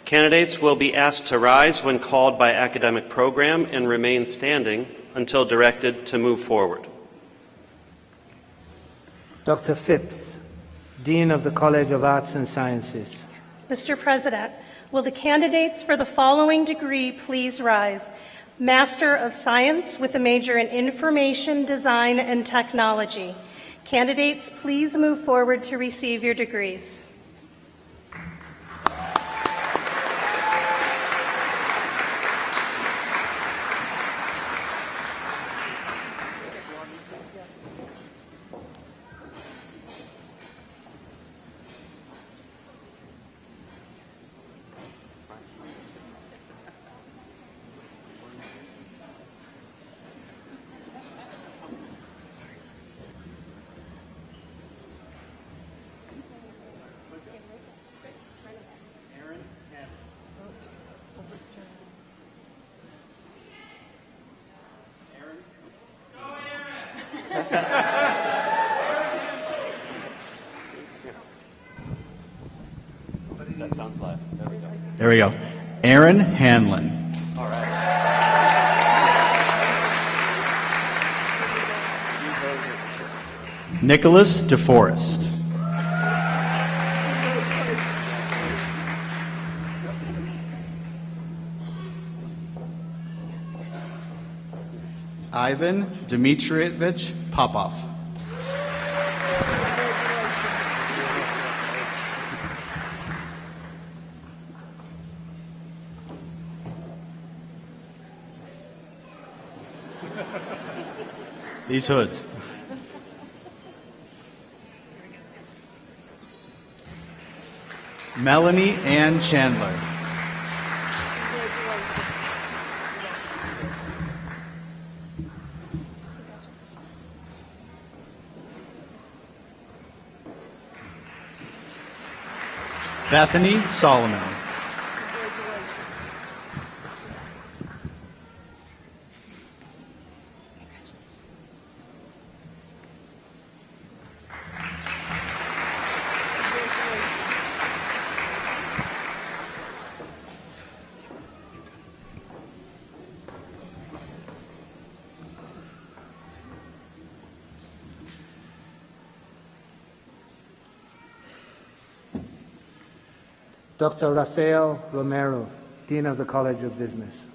Candidates will be asked to rise when called by academic program and remain standing until directed to move forward. Dr. Phipps, Dean of the College of Arts and Sciences. Mr. President, will the candidates for the following degree please rise? Master of Science with a major in Information Design and Technology. Candidates, please move forward to receive your degrees. That sounds live. There we go. There we go. Aaron Hanlon. All right. Nicholas DeForest. Ivan Dmitrievich Popov. These hoods. Melanie Ann Chandler. Bethany Solomon. Dr. Rafael Romero, Dean of the College of Business.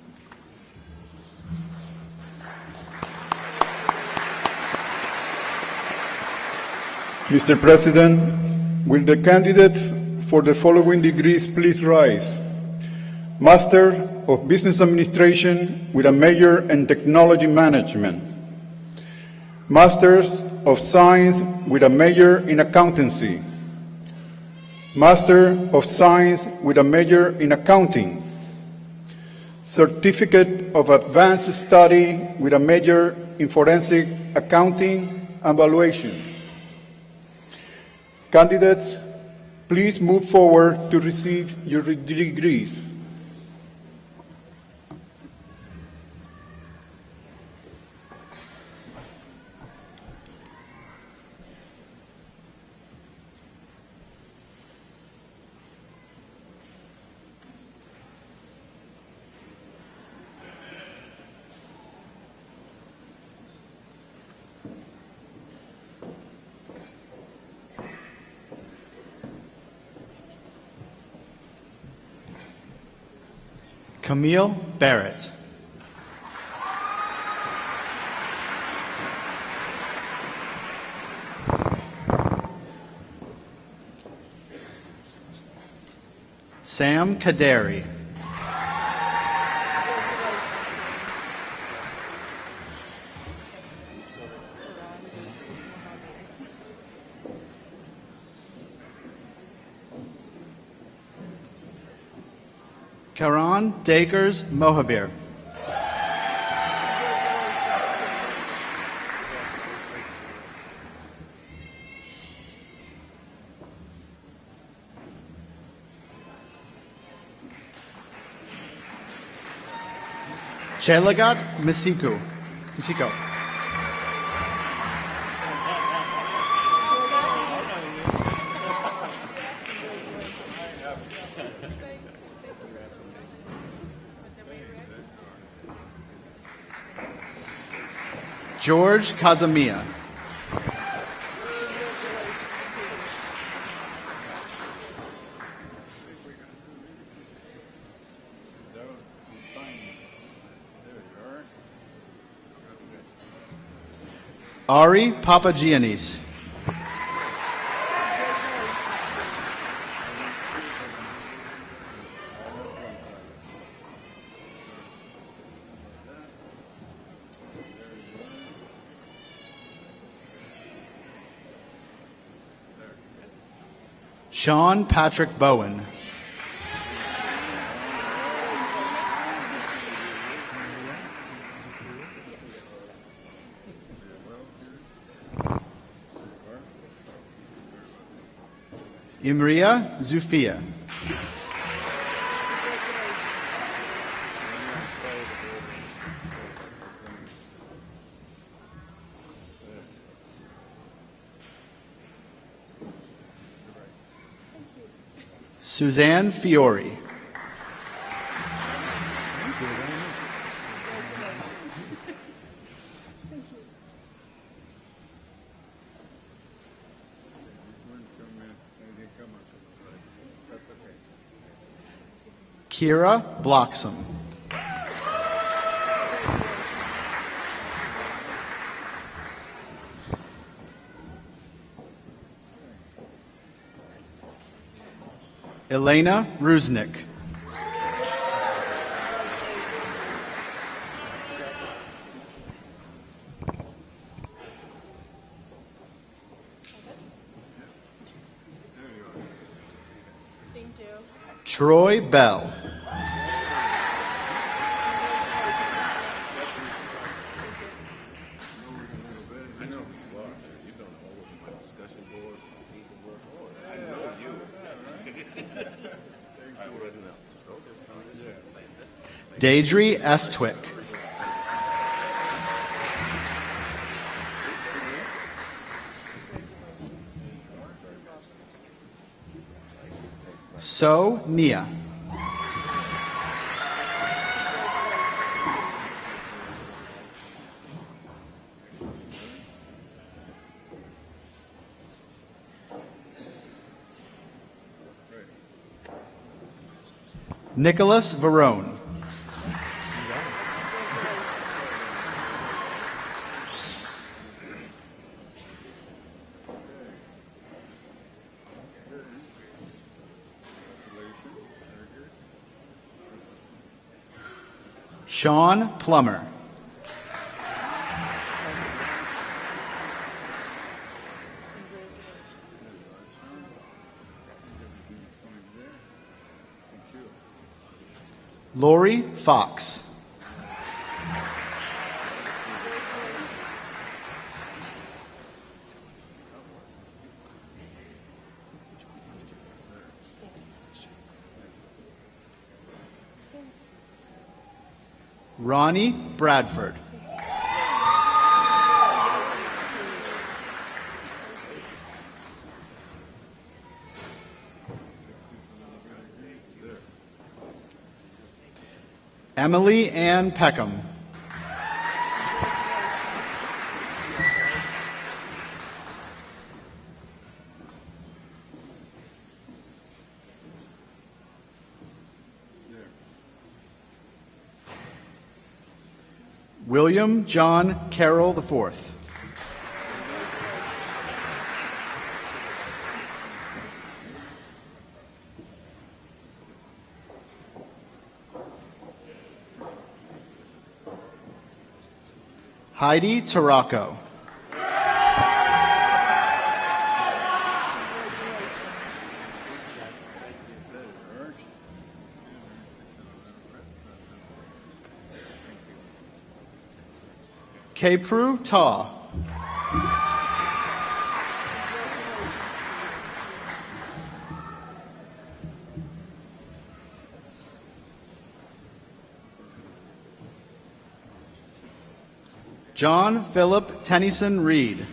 Mr. President, will the candidate for the following degrees please rise? Master of Business Administration with a major in Technology Management. Masters of Science with a major in Accountancy. Master of Science with a major in Accounting. Certificate of Advanced Study with a major in Forensic Accounting and Valuation. Candidates, please move forward to receive your degrees. Camille Barrett. Sam Kaderi. Karan Dakers Mohabir. Chelagat Misiko. George Kazamiya. Ari Papagiannis. Sean Patrick Bowen. Imria Zufia. Suzanne Fiore. Kira Bloxam. Elena Rusnik. Troy Bell. Deidre Estwick. So Nia. Nicholas Varone. Sean Plummer. Lori Fox. Ronnie Bradford. Emily Ann Peckham. William John Carroll IV. Heidi Taracco. Kepru Ta. John Philip Tennyson Reed.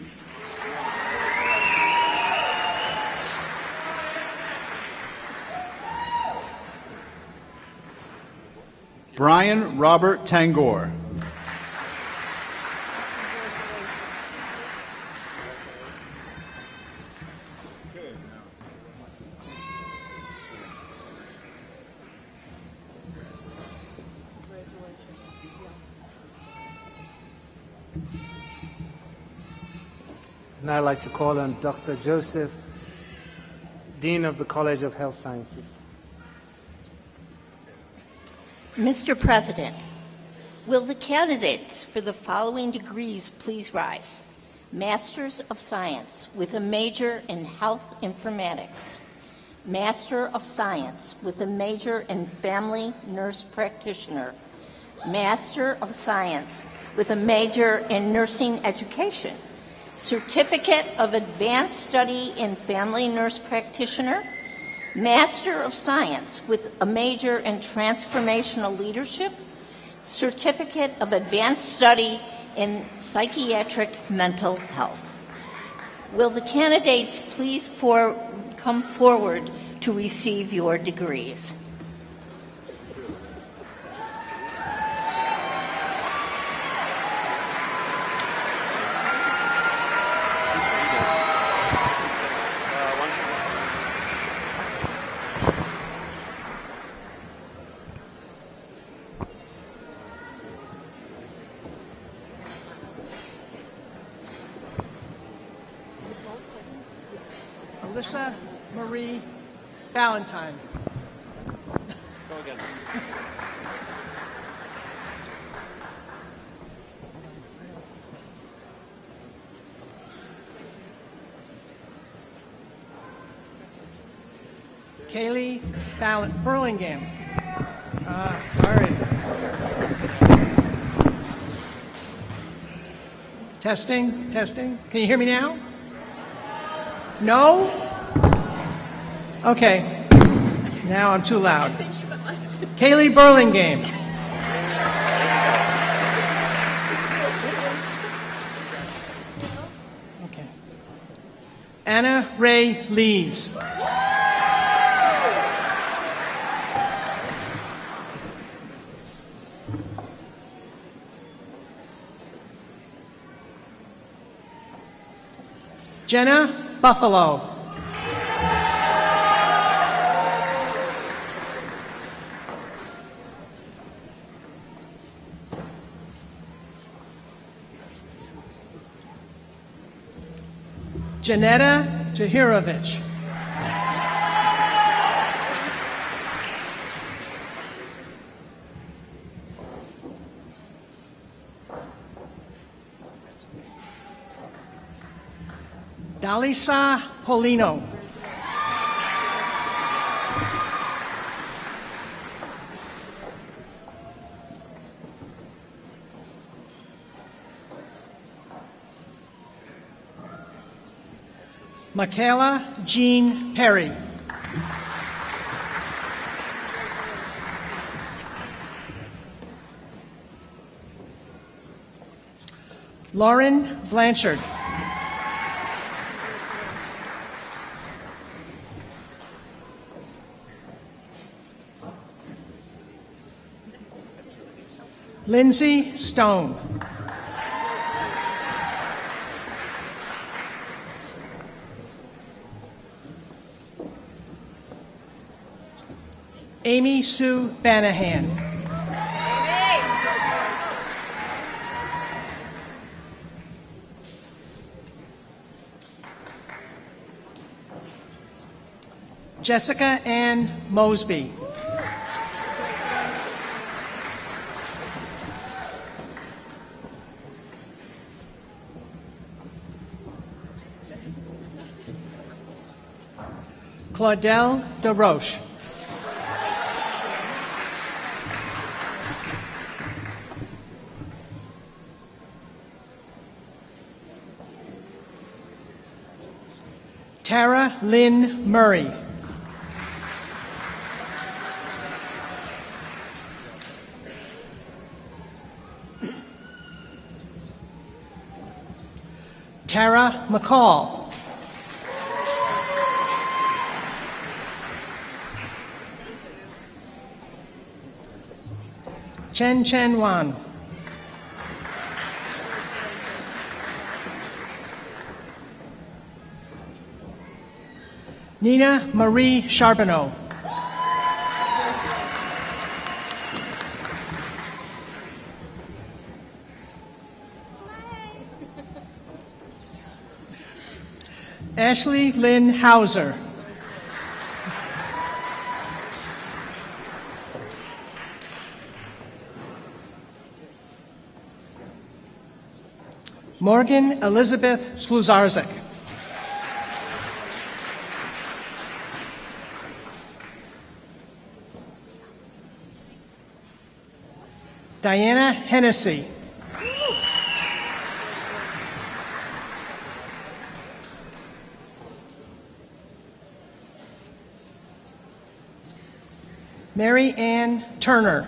Brian Robert Tangor. Now I'd like to call on Dr. Joseph, Dean of the College of Health Sciences. Mr. President, will the candidates for the following degrees please rise? Masters of Science with a major in Health Informatics. Master of Science with a major in Family Nurse Practitioner. Master of Science with a major in Nursing Education. Certificate of Advanced Study in Family Nurse Practitioner. Master of Science with a major in Transformational Leadership. Certificate of Advanced Study in Psychiatric Mental Health. Will the candidates please come forward to receive your degrees? Alyssa Marie Valentine. Go again. Kaylee Burlingame. Sorry. Testing, testing. Can you hear me now? No? Okay. Now I'm too loud. Kaylee Burlingame. Okay. Anna Ray Lees. Jenna Buffalo. Janetta Jahirovich. Dalisa Polino. Michaela Jean Perry. Lauren Blanchard. Lindsay Stone. Amy Sue Banahan. Jessica Ann Mosby. Claudel DeRoche. Tara Lynn Murray. Tara McCall. Chen Chen Wan. Nina Marie Charbonneau. Ashley Lynn Hauser. Morgan Elizabeth Sluzarzik. Diana Hennessy. Mary Ann Turner.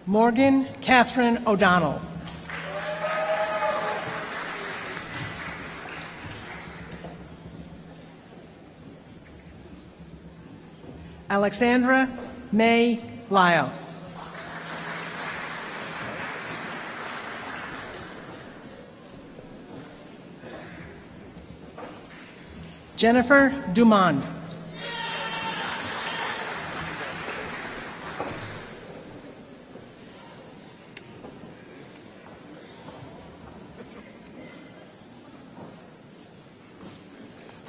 Morgan Catherine O'Donnell. Alexandra May Lyle. Jennifer Dumond.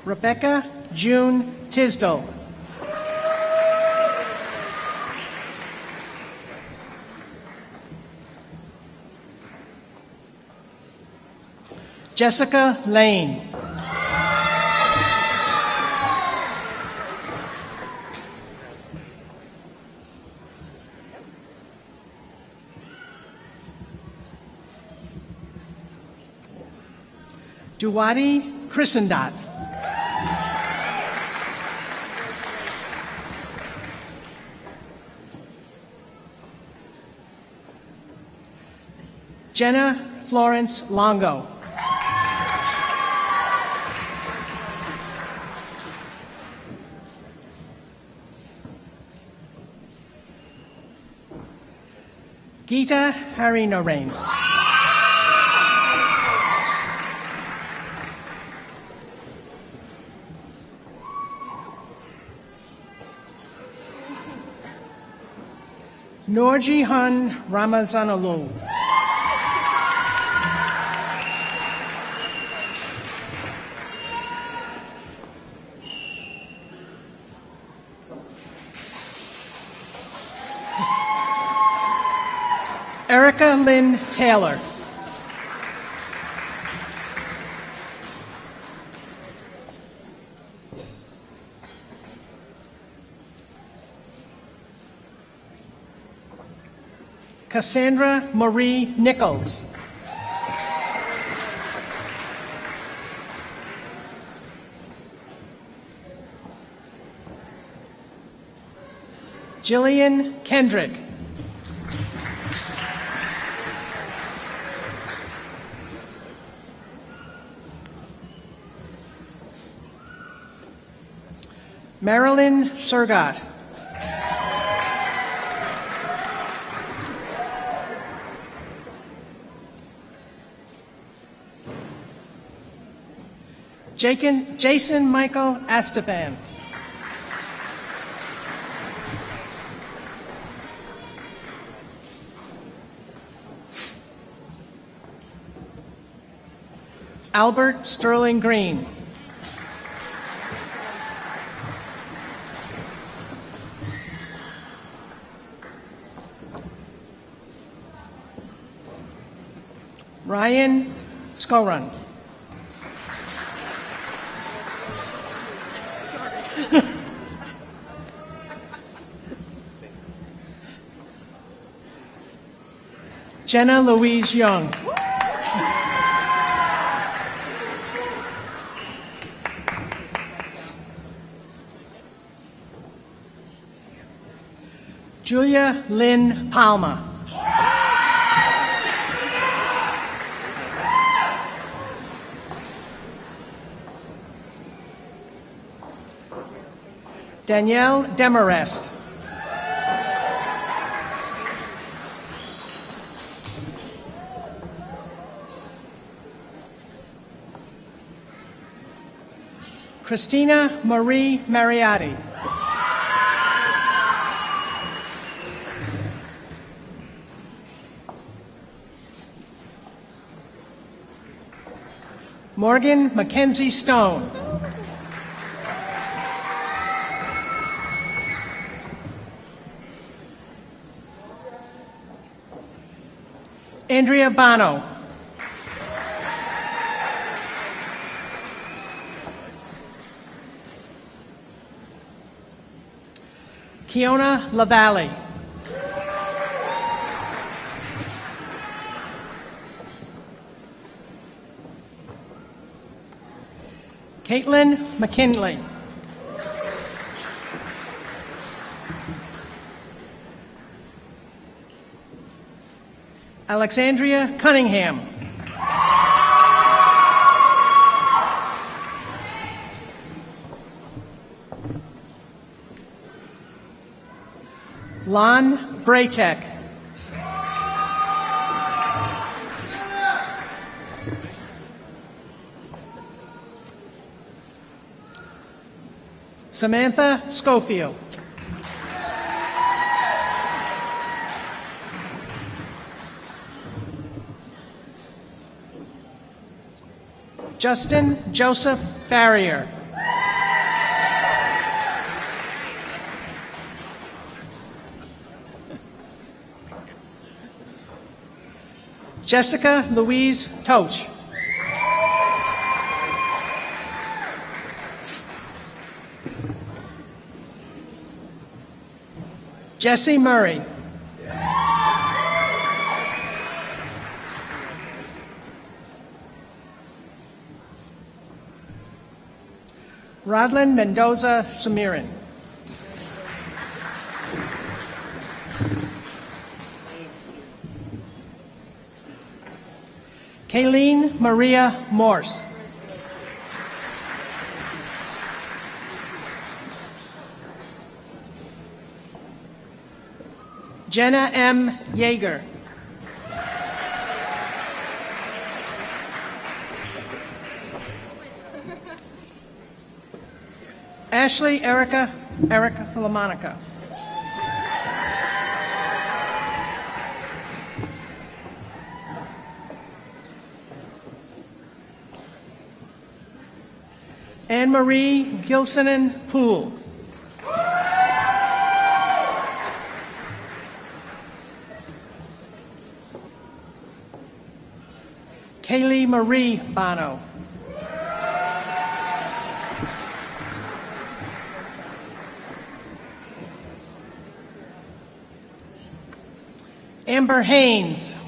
Rebecca June Tisdall. Jessica Lane. Duwadi Chrisendot. Jenna Florence Longo. Geeta Harinarain. Noorjihan Ramazanalou. Erica Lynn Taylor. Cassandra Marie Nichols. Jillian Kendrick. Marilyn Surgat. Jason Michael Estefan. Albert Sterling Green. Ryan Skorun. Jenna Louise Young. Julia Lynn Palma. Danielle Demarest. Christina Marie Mariotti. Morgan Mackenzie Stone. Andrea Bono. Kiona LaValle. Caitlin McKinley. Alexandria Cunningham. Lon Braytek. Samantha Schofield. Justin Joseph Farrier. Jessica Louise Toch. Jesse Murray. Rodlin Mendoza Samirin. Kayleen Maria Morse. Jenna M. Yeager. Ashley Erica Philomonica. Anne-Marie Gilsonen Poole. Kaylee Marie Bono. Amber Haynes.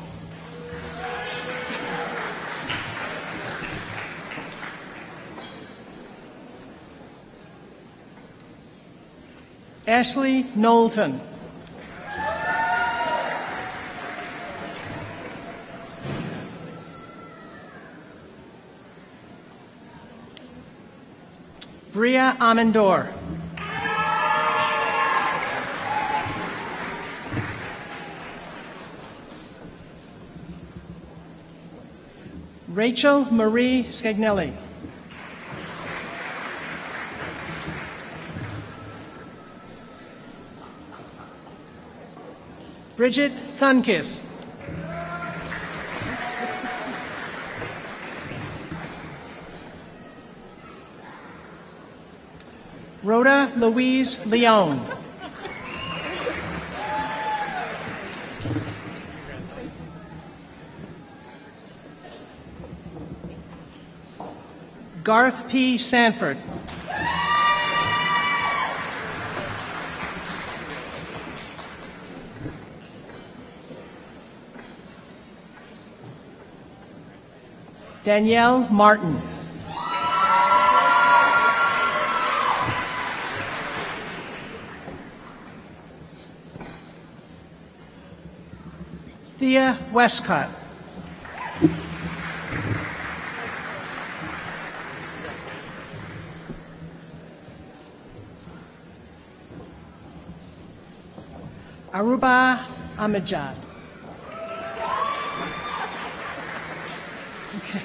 Ashley Knowlton. Bria Amendor. Rachel Marie Scagnelli. Bridget Sunkiss. Rhoda Louise Leone. Garth P. Sanford. Danielle Martin. Thea Westcott. Aruba Ahmedjad. Okay.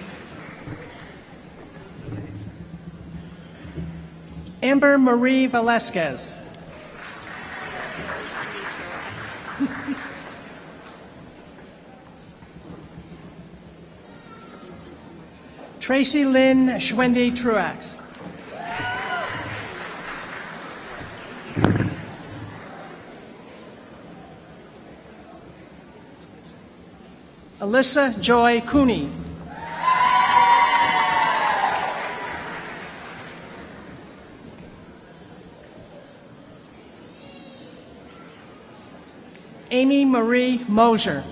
Amber Marie Velasquez. Tracy Lynn Schwende Truax. Alyssa Joy Cooney. Amy Marie Mosier.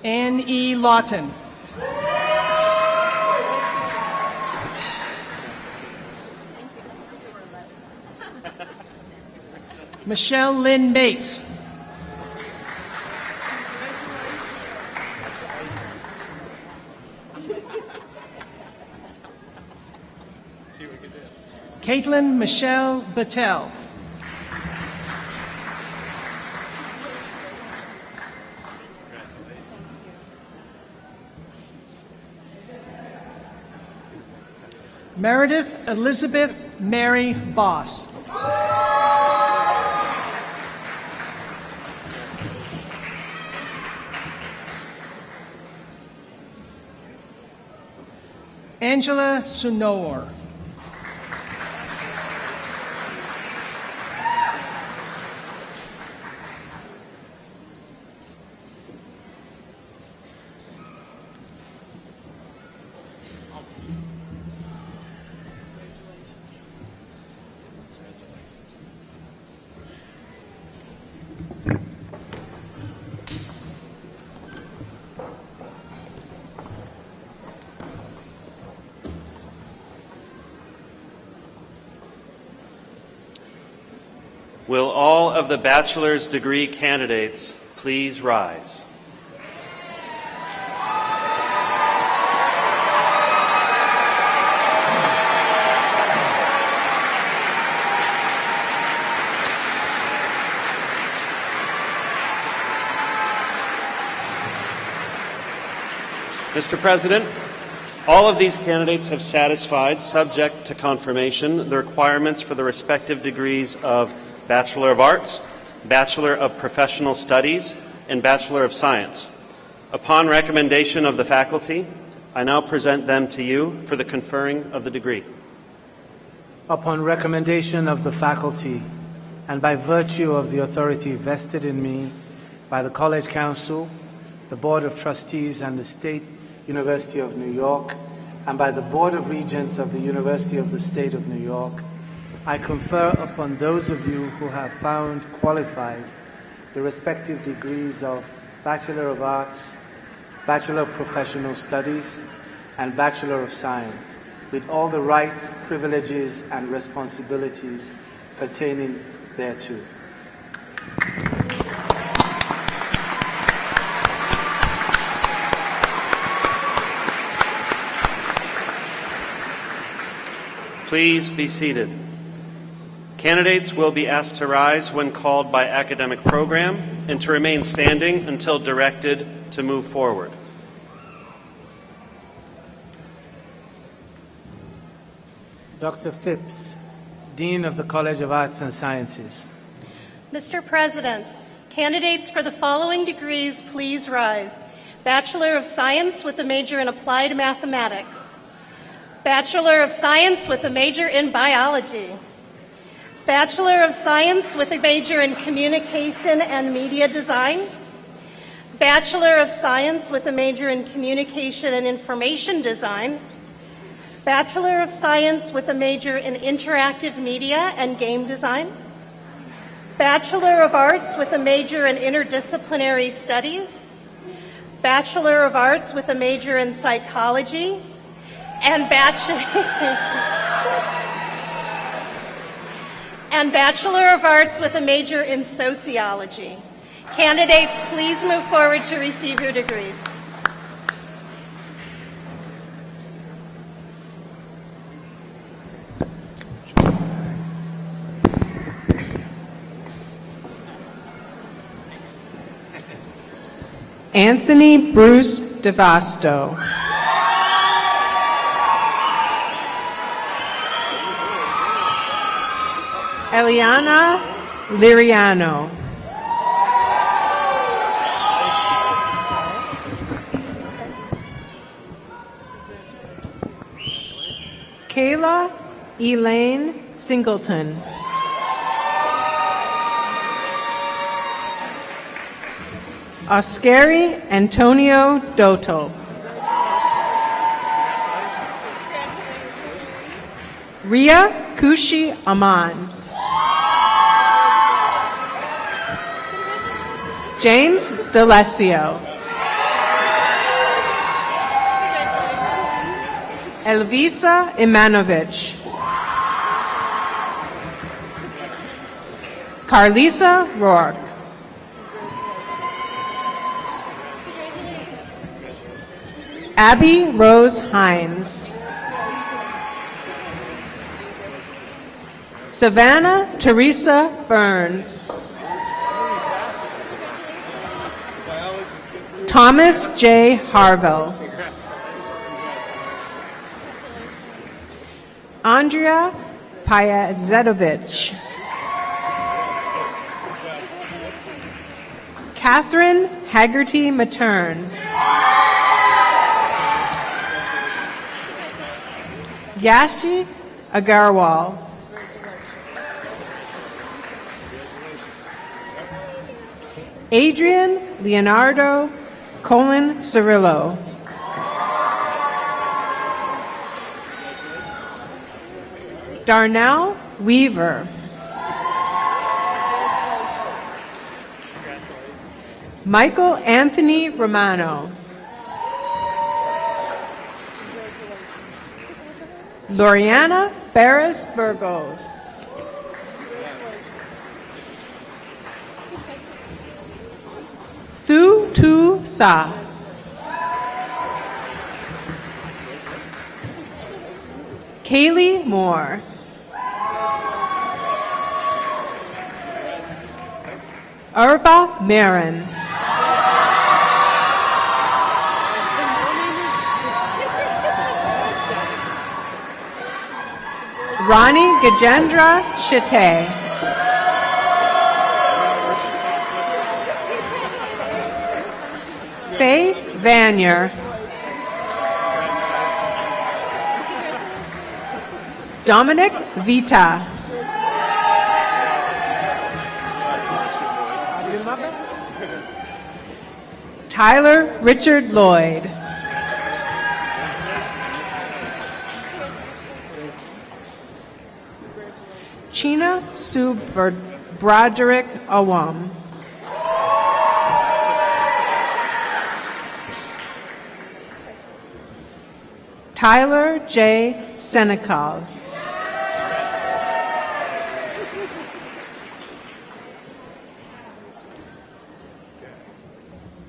Anne E. Lawton. Michelle Lynn Bates. Caitlin Michelle Battelle. Meredith Elizabeth Mary Boss. Angela Sunor. Will all of the bachelor's degree candidates please rise? Mr. President, all of these candidates have satisfied, subject to confirmation, the requirements for the respective degrees of Bachelor of Arts, Bachelor of Professional Studies, and Bachelor of Science. Upon recommendation of the faculty, I now present them to you for the conferring of the degree. Upon recommendation of the faculty, and by virtue of the authority vested in me by the College Council, the Board of Trustees, and the State University of New York, and by the Board of Regents of the University of the State of New York, I confer upon those of you who have found qualified the respective degrees of Bachelor of Arts, Bachelor of Professional Studies, and Bachelor of Science, with all the rights, privileges, and responsibilities pertaining thereto. Please be seated. Candidates will be asked to rise when called by academic program and to remain standing until directed to move forward. Dr. Phipps, Dean of the College of Arts and Sciences. Mr. President, candidates for the following degrees please rise. Bachelor of Science with a major in Applied Mathematics. Bachelor of Science with a major in Biology. Bachelor of Science with a major in Communication and Media Design. Bachelor of Science with a major in Communication and Information Design. Bachelor of Science with a major in Interactive Media and Game Design. Bachelor of Arts with a major in Interdisciplinary Studies. Bachelor of Arts with a major in Psychology. And Bachelor of Arts with a major in Sociology. Candidates, please move forward to receive your degrees. Anthony Bruce DeVasto. Eliana Liriano. Kayla Elaine Singleton. Oscari Antonio Dotto. Ria Kushi Aman. James D'Alessio. Elvisa Imanovich. Carlisa Rourke. Abby Rose Hines. Savannah Teresa Burns. Thomas J. Harville. Andrea Pajazetovic. Catherine Haggerty Matern. Yashi Agarwal. Adrian Leonardo Colin Cirillo. Darnell Weaver. Michael Anthony Romano. Loriana Barris Burgos. Thu Tu Sa. Kaylee Moore. Urba Marin. Ronnie Gajendra Shite. Faye Vanier. Dominic Vita. Tyler Richard Lloyd. China Sue Broderick Awam. Tyler J. Senecal.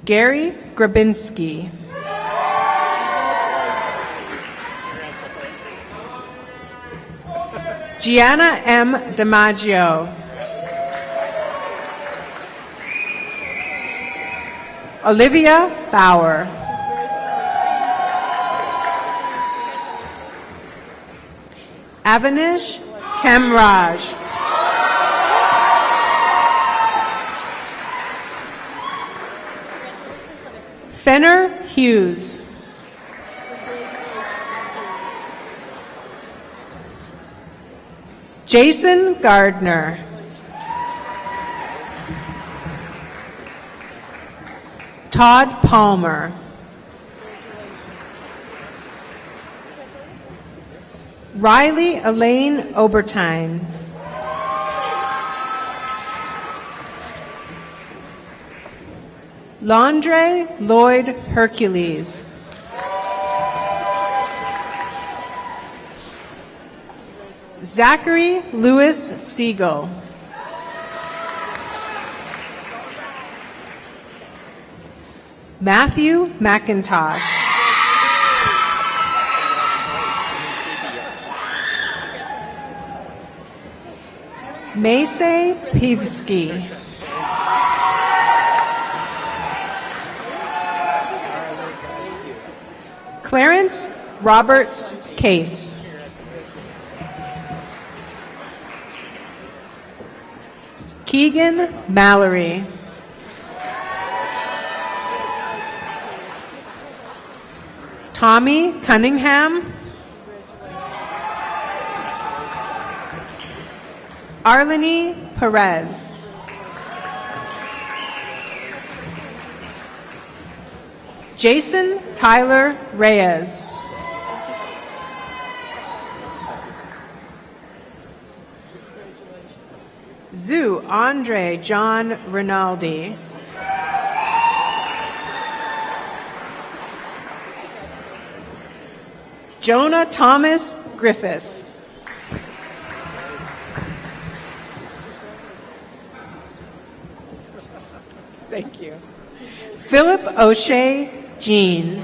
Gary Grabinski. Gianna M. DiMaggio. Olivia Bauer. Avanish Kamraj. Fenner Hughes. Jason Gardner. Todd Palmer. Riley Elaine Obertine. Londre Lloyd Hercules. Zachary Lewis Siegel. Matthew McIntosh. Mace Pivsky. Clarence Roberts Case. Keegan Mallory. Tommy Cunningham. Arlene Perez. Jason Tyler Reyes. Zoo Andre John Rinaldi. Jonah Thomas Griffiths. Thank you. Philip O'Shea Jean.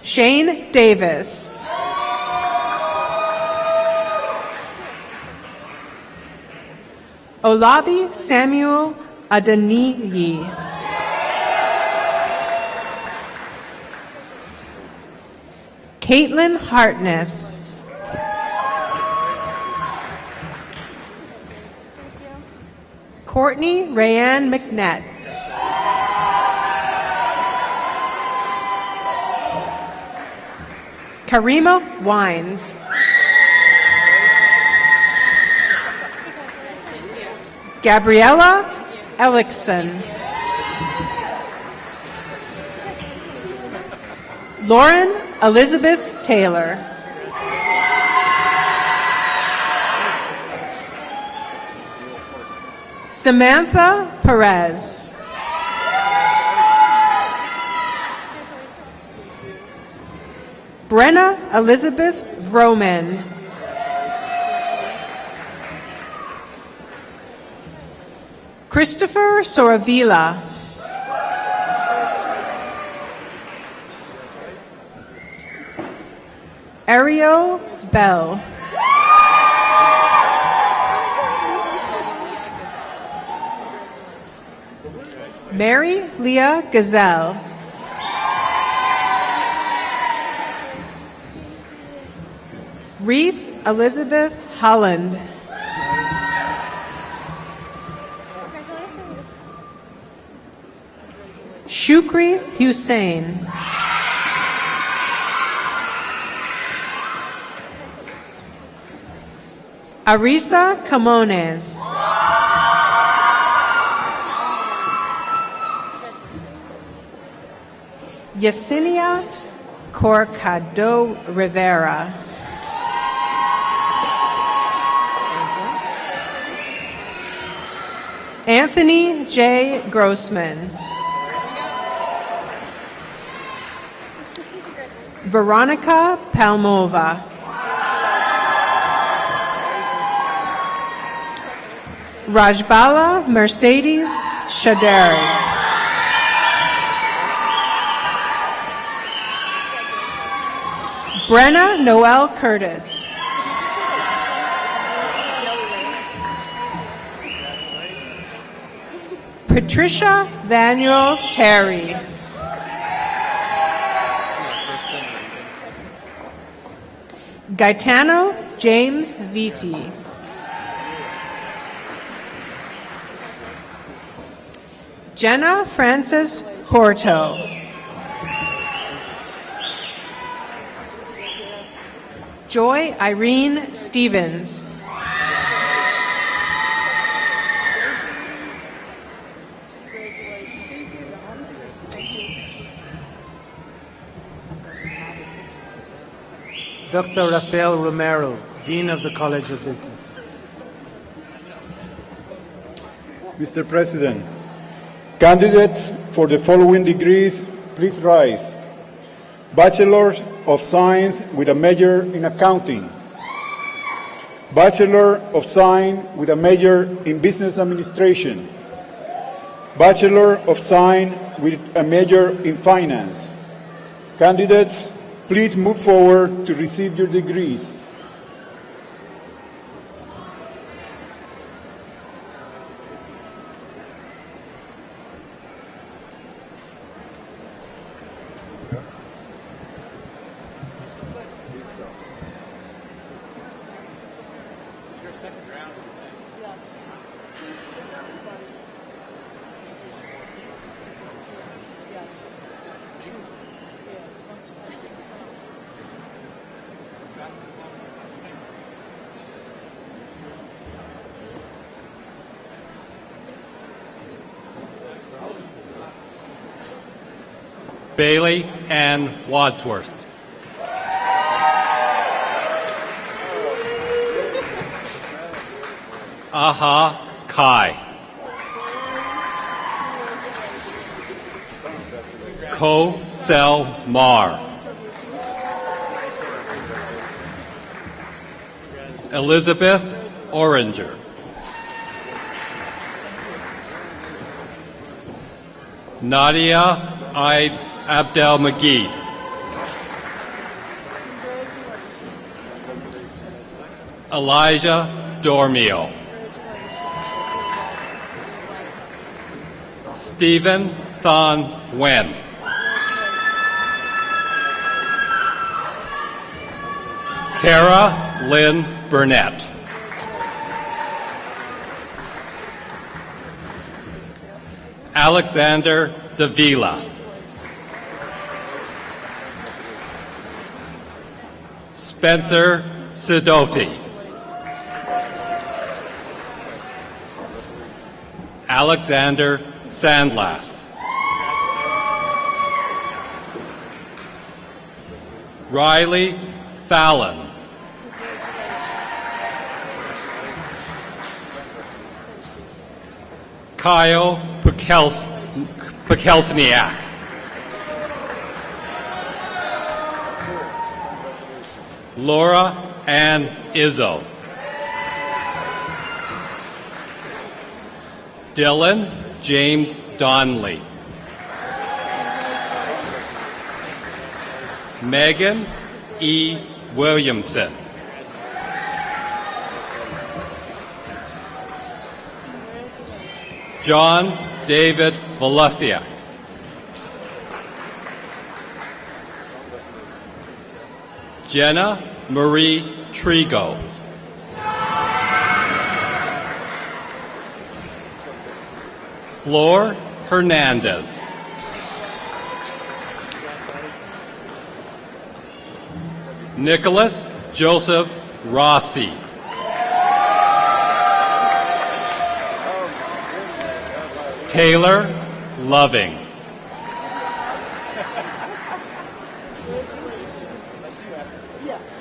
Shane Davis. Olabi Samuel Adeniyi. Caitlin Hartness. Courtney Rayanne McNett. Karima Wines. Gabriella Ellickson. Lauren Elizabeth Taylor. Samantha Perez. Brenna Elizabeth Vroman. Christopher Soravila. Ariel Bell. Mary Leah Gazelle. Reese Elizabeth Holland. Shukri Hussein. Arisa Camones. Yesenia Corcado Rivera. Anthony J. Grossman. Veronica Palmova. Rajbala Mercedes Shadari. Brenna Noel Curtis. Patricia Daniel Terry. Gaetano James Viti. Jenna Frances Horto. Joy Irene Stevens. Dr. Rafael Romero, Dean of the College of Business. Mr. President, candidates for the following degrees, please rise. Bachelor of Science with a major in accounting. Bachelor of Science with a major in business administration. Bachelor of Science with a major in finance. Candidates, please move forward to receive your degrees. Bailey Ann Wadsworth. Aha Kai. Ko Sel Mar. Elizabeth Oringer. Nadia Eid Abdel Magid. Elijah Dormio. Stephen Thon Wen. Kara Lynn Burnett. Alexander Davila. Spencer Sidoti. Alexander Sandlass. Riley Fallon. Kyle Pekelsniak. Laura Ann Izzo. Dylan James Donnelly. Megan E. Williamson. John David Velusiak. Jenna Marie Trigo. Flor Hernandez. Nicholas Joseph Rossi. Taylor Loving.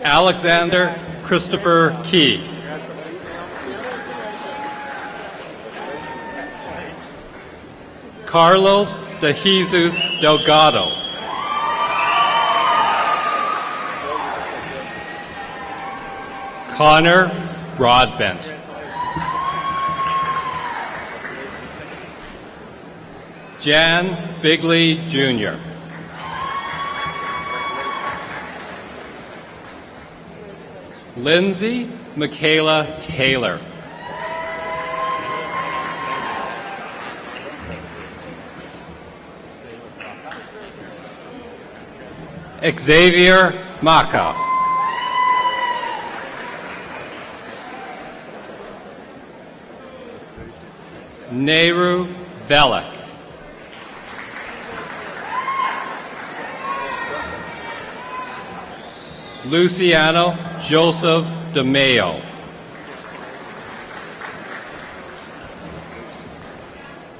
Alexander Christopher Key. Carlos de Jesus Delgado. Connor Broadbent. Jan Bigley Jr. Lindsay Michaela Taylor. Xavier Maka. Nehru Velek. Luciano Joseph DeMeo.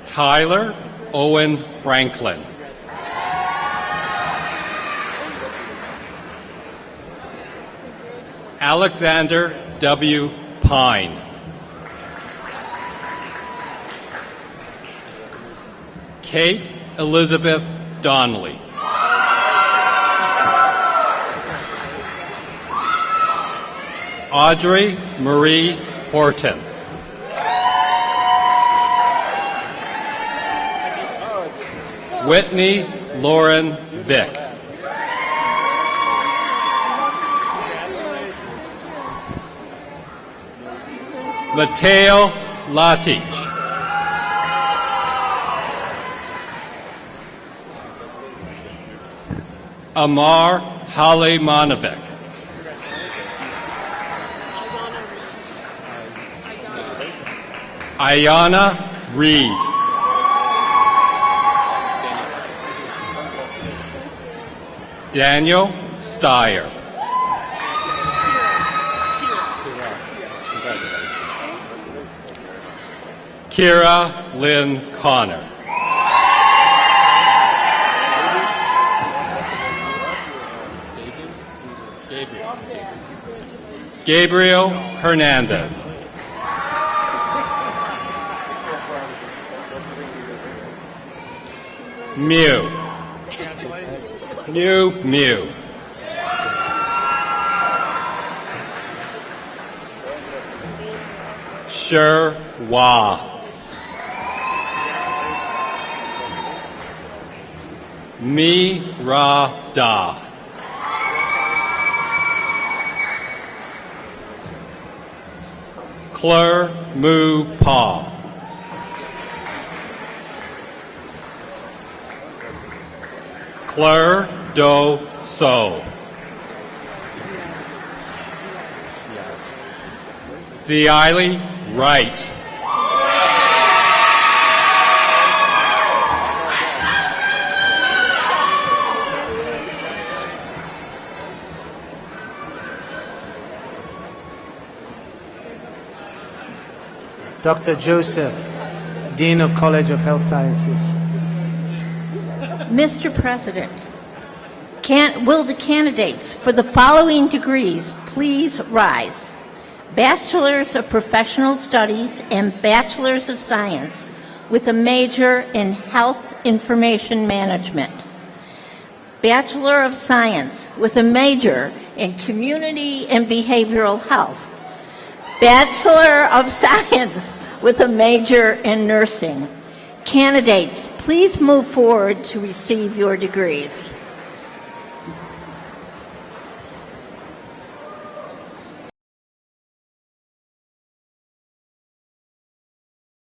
Tyler Owen Franklin. Alexander W. Pine. Kate Elizabeth Donnelly. Audrey Marie Horton. Whitney Lauren Vick. Mateo Latich. Amar Halimanovic. Ayana Reed. Daniel Steyer. Kira Lynn Connor. Gabriel Hernandez. Mew. Mew. Sherwa. Mirada. Claire Mu Pa. Claire Do So. Ziaili Wright. Dr. Joseph, Dean of College of Health Sciences. Mr. President, will the candidates for the following degrees please rise? Bachelor's of Professional Studies and Bachelor's of Science with a major in Health Information Management. Bachelor of Science with a major in Community and Behavioral Health. Bachelor of Science with a major in Nursing. Candidates, please move forward to receive your degrees.